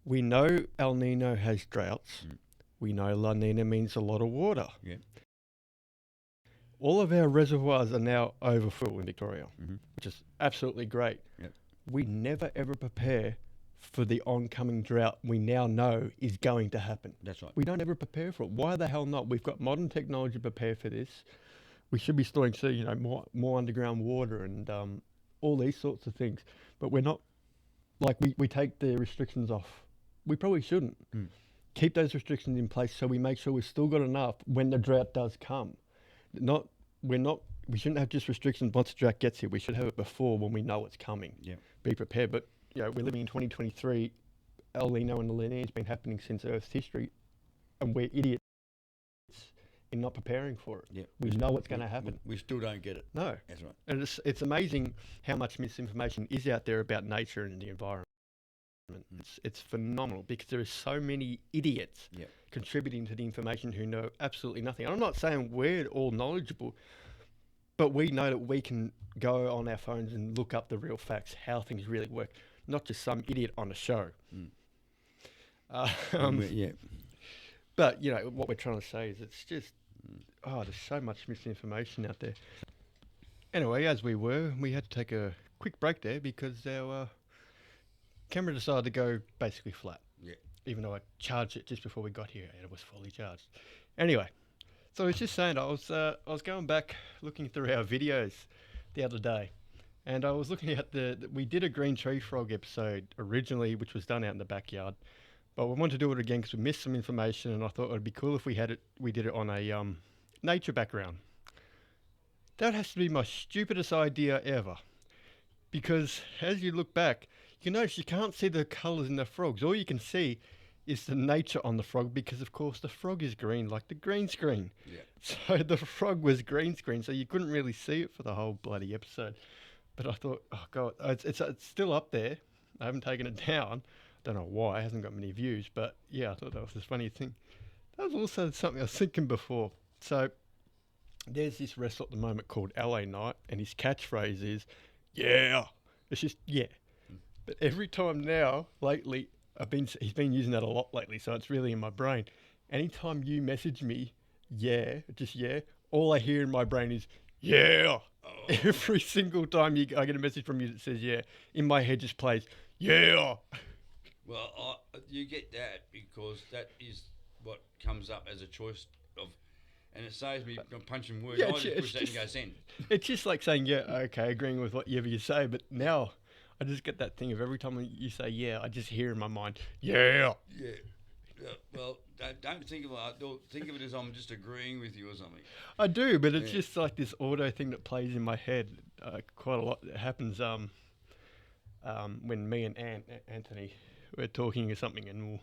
Speaker 1: We know El Nino has droughts.
Speaker 2: Mm.
Speaker 1: We know La Nina means a lot of water.
Speaker 2: Yeah.
Speaker 1: All of our reservoirs are now overfull in Victoria,
Speaker 2: Mhm.
Speaker 1: which is absolutely great.
Speaker 2: Yep.
Speaker 1: We never ever prepare for the oncoming drought we now know is going to happen.
Speaker 2: That's right.
Speaker 1: We don't ever prepare for it. Why the hell not? We've got modern technology to prepare for this. We should be storing, so more underground water and all these sorts of things. But we're not, like we take the restrictions off. We probably shouldn't.
Speaker 2: Mm.
Speaker 1: Keep those restrictions in place so we make sure we've still got enough when the drought does come. We shouldn't have just restrictions once the drought gets here. We should have it before when we know it's coming.
Speaker 2: Yeah.
Speaker 1: Be prepared. But we're living in 2023. El Nino and La Nina has been happening since Earth's history, and we're idiots in not preparing for it.
Speaker 2: Yeah.
Speaker 1: We know what's going to happen.
Speaker 2: We still don't get it.
Speaker 1: No,
Speaker 2: That's right.
Speaker 1: and it's amazing how much misinformation is out there about nature and the environment. It's phenomenal because there are so many idiots
Speaker 2: Yeah.
Speaker 1: contributing to the information who know absolutely nothing. And I'm not saying we're all knowledgeable, but we know that we can go on our phones and look up the real facts, how things really work, not just some idiot on a show.
Speaker 2: Mm. Yeah.
Speaker 1: But what we're trying to say is it's just there's so much misinformation out there. Anyway, as we had to take a quick break there because our camera decided to go basically flat.
Speaker 2: Yeah.
Speaker 1: Even though I charged it just before we got here and it was fully charged. Anyway, so I was just saying I was going back looking through our videos the other day, and I was looking at we did a green tree frog episode originally, which was done out in the backyard, but we wanted to do it again because we missed some information, and I thought it would be cool if we did it on a nature background. That has to be my stupidest idea ever, because as you look back, you notice you can't see the colours in the frogs. All you can see is the nature on the frog because, of course, the frog is green, like the green screen.
Speaker 2: Yeah.
Speaker 1: So the frog was green screen, so you couldn't really see it for the whole bloody episode. But I thought, oh, God, it's still up there. I haven't taken it down. Don't know why. It hasn't got many views. But, yeah, I thought that was the funny thing. That was also something I was thinking before. So there's this wrestler at the moment called LA Knight, and his catchphrase is, yeah. It's just, yeah. But every time now, lately, he's been using that a lot lately, so it's really in my brain. Anytime you message me, just yeah, all I hear in my brain is, yeah.
Speaker 2: Oh.
Speaker 1: Every single time I get a message from you that says yeah, in my head just plays, yeah.
Speaker 2: Well, you get that because that is what comes up as a choice of, and it saves me from punching words.
Speaker 1: Yeah,
Speaker 2: I just push that and go send.
Speaker 1: It's just like saying, yeah, okay, agreeing with whatever you say, but now I just get that thing of every time you say yeah, I just hear in my mind, yeah.
Speaker 2: Yeah. Well, don't think of it. Think of it as I'm just agreeing with you or something.
Speaker 1: I do, but it's just like this auto thing that plays in my head quite a lot. It happens when me and Anthony we're talking or something, and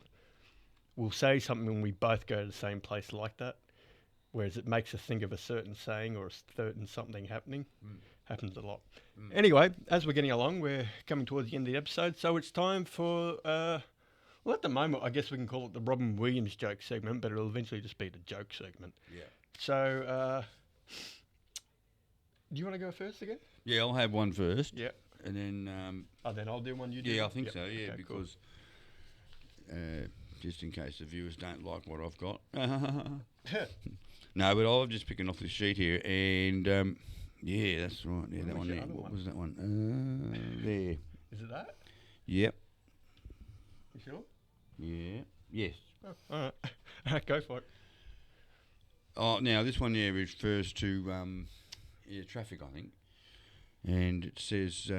Speaker 1: we'll say something when we both go to the same place like that. Whereas it makes us think of a certain saying or a certain something happening. Happens a lot. Anyway, as we're getting along, we're coming towards the end of the episode, so it's time for well, at the moment, I guess we can call it the Robin Williams joke segment, but it'll eventually just be the joke segment.
Speaker 2: Yeah.
Speaker 1: So, do you want to go first again?
Speaker 2: Yeah, I'll have one first.
Speaker 1: Yeah.
Speaker 2: And then.
Speaker 1: Then I'll do one. You do.
Speaker 2: Yeah, I
Speaker 1: one?
Speaker 2: think
Speaker 1: Yep.
Speaker 2: so. Yeah,
Speaker 1: Okay, cool.
Speaker 2: because just in case the viewers don't like what I've got. No, but I'll just picking off this sheet here, and yeah, that's right. Yeah, that one there. What was that one? There.
Speaker 1: Is it that?
Speaker 2: Yep.
Speaker 1: You sure?
Speaker 2: Yeah. Yes.
Speaker 1: Oh, all right. All right, go for it.
Speaker 2: Oh, now this one here refers to traffic, I think, and it says,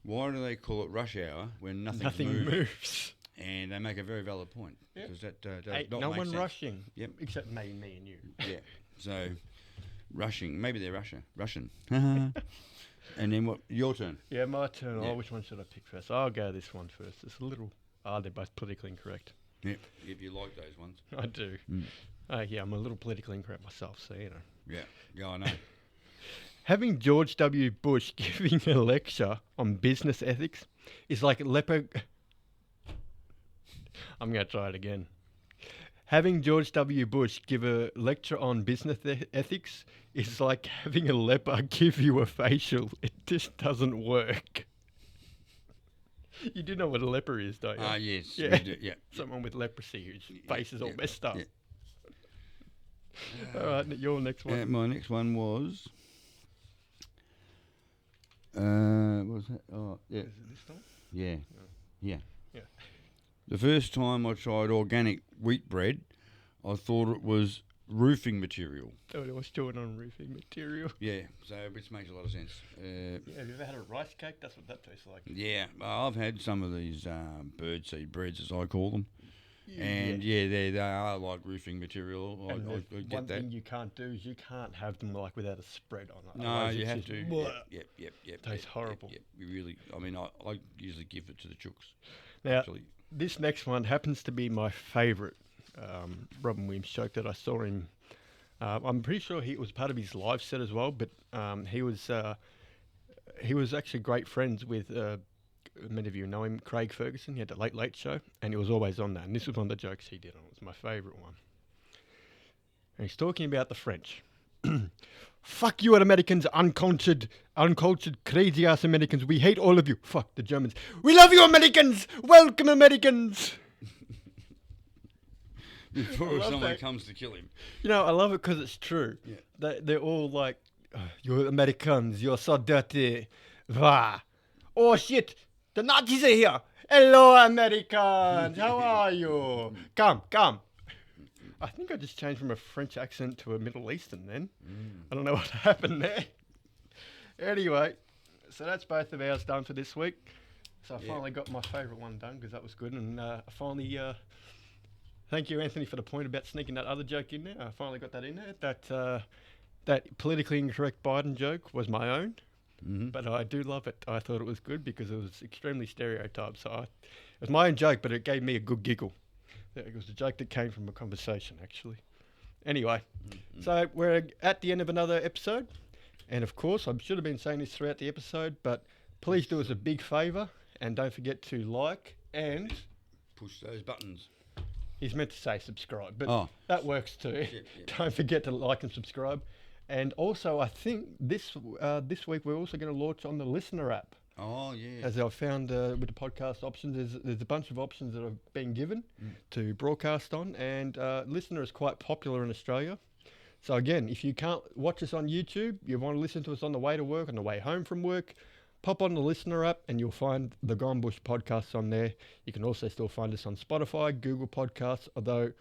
Speaker 2: "Why do they call it rush hour when nothing
Speaker 1: moves?"
Speaker 2: And they make a very valid point because that does
Speaker 1: Ain't
Speaker 2: not
Speaker 1: no
Speaker 2: make
Speaker 1: one
Speaker 2: sense.
Speaker 1: rushing.
Speaker 2: Yep.
Speaker 1: Except me and you.
Speaker 2: Yeah. So Rushing. Maybe they're Russian. And then what? Your turn.
Speaker 1: Yeah, my turn.
Speaker 2: Yeah.
Speaker 1: Oh, which one should I pick first? I'll go this one first. It's a little... they're both politically incorrect.
Speaker 2: Yeah. If you like those ones.
Speaker 1: I do.
Speaker 2: Mm.
Speaker 1: Yeah, I'm a little politically incorrect myself, so, you know.
Speaker 2: Yeah. Yeah, I know.
Speaker 1: Having George W. Bush giving a lecture on business ethics is like I'm going to try it again. Having George W. Bush give a lecture on business ethics is like having a leper give you a facial. It just doesn't work. You do know what a leper is, don't you?
Speaker 2: Yes.
Speaker 1: Yeah.
Speaker 2: We do, yeah.
Speaker 1: Someone with leprosy whose face is all messed up.
Speaker 2: Yeah.
Speaker 1: All right, your next one.
Speaker 2: My next one was... what was that? Oh, yeah.
Speaker 1: Is it this time?
Speaker 2: Yeah.
Speaker 1: No.
Speaker 2: Yeah.
Speaker 1: Yeah.
Speaker 2: The first time I tried organic wheat bread, I thought it was roofing material.
Speaker 1: Oh, it was chewing on roofing material.
Speaker 2: Yeah, so which makes a lot of sense.
Speaker 1: Yeah, have you ever had a rice cake? That's what that tastes like.
Speaker 2: Yeah, I've had some of these birdseed breads, as I call them. And they are like roofing material.
Speaker 1: And
Speaker 2: I get
Speaker 1: one
Speaker 2: that.
Speaker 1: thing you can't do is you can't have them like without a spread on it.
Speaker 2: No,
Speaker 1: Otherwise
Speaker 2: you
Speaker 1: it's
Speaker 2: have
Speaker 1: just
Speaker 2: to.
Speaker 1: bleh.
Speaker 2: Yep.
Speaker 1: Tastes horrible.
Speaker 2: Yep. You really. I mean, I usually give it to the chooks.
Speaker 1: Now,
Speaker 2: Actually.
Speaker 1: this next one happens to be my favourite Robin Williams joke that I saw him. I'm pretty sure it was part of his live set as well, but he was actually great friends with. Many of you know him, Craig Ferguson. He had the Late Late Show, and he was always on that. And this was one of the jokes he did on. It was my favourite one. And he's talking about the French. Fuck you, Americans, uncultured, crazy-ass Americans. We hate all of you. Fuck the Germans. We love you, Americans. Welcome, Americans.
Speaker 2: Before someone
Speaker 1: that.
Speaker 2: comes to kill him.
Speaker 1: You know, I love it because it's true.
Speaker 2: Yeah.
Speaker 1: They're all like, you're Americans. You're so dirty. Vah. Oh, shit. The Nazis are here. Hello, Americans. How are you? Come. I think I just changed from a French accent to a Middle Eastern then. I don't know what happened there. Anyway, so that's both of ours done for this week. So I finally got my favourite one done because that was good. And I finally, thank you, Anthony, for the point about sneaking that other joke in there. I finally got that in there. That politically incorrect Biden joke was my own.
Speaker 2: Mm-hmm.
Speaker 1: But I do love it. I thought it was good because it was extremely stereotyped. So it was my own joke, but it gave me a good giggle. It was a joke that came from a conversation, actually. Anyway, so we're at the end of another episode. And of course, I should have been saying this throughout the episode, but please do us a big favour and don't forget to like and...
Speaker 2: Push those buttons.
Speaker 1: He's meant to say subscribe, but that works too.
Speaker 2: Yep.
Speaker 1: Don't forget to like and subscribe. And also, I think this week we're also going to launch on the Listener app.
Speaker 2: Oh, yeah.
Speaker 1: As I've found with the podcast options, there's a bunch of options that have been given to broadcast on, and Listener is quite popular in Australia. So again, if you can't watch us on YouTube, you want to listen to us on the way to work, on the way home from work, pop on the Listener app and you'll find the Gone Bush podcasts on there. You can also still find us on Spotify, Google Podcasts, although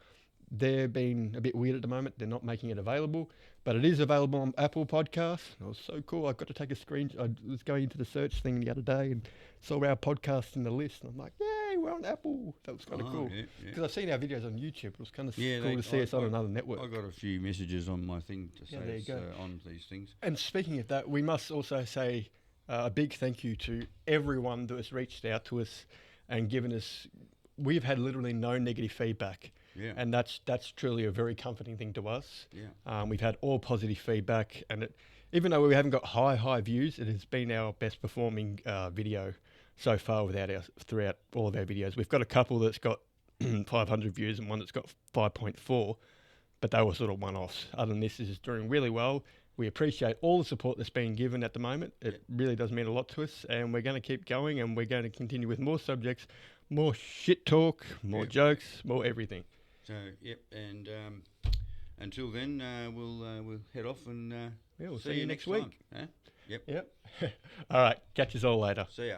Speaker 1: they're being a bit weird at the moment. They're not making it available, but it is available on Apple Podcasts. It was so cool. I got to take a screenshot. I was going into the search thing the other day and saw our podcast in the list. And I'm like, yay, we're on Apple. That was kind of cool. Because I've seen our videos on YouTube. It was kind of cool to see us on another network.
Speaker 2: I got a few messages on my thing to say it's on these things.
Speaker 1: And speaking of that, we must also say a big thank you to everyone that has reached out to us and given us... We've had literally no negative feedback.
Speaker 2: Yeah.
Speaker 1: And that's truly a very comforting thing to us.
Speaker 2: Yeah.
Speaker 1: We've had all positive feedback, and even though we haven't got high views, it has been our best performing video so far throughout all of our videos. We've got a couple that's got 500 views and one that's got 5.4, but they were sort of one-offs. Other than this is doing really well. We appreciate all the support that's being given at the moment. It really does mean a lot to us, and we're going to keep going, and we're going to continue with more subjects, more shit talk, more jokes, more everything.
Speaker 2: So, and until then, we'll head off and
Speaker 1: we'll
Speaker 2: see you next
Speaker 1: week.
Speaker 2: time. Huh?
Speaker 1: Yep. All right. Catch us all later.
Speaker 2: See ya.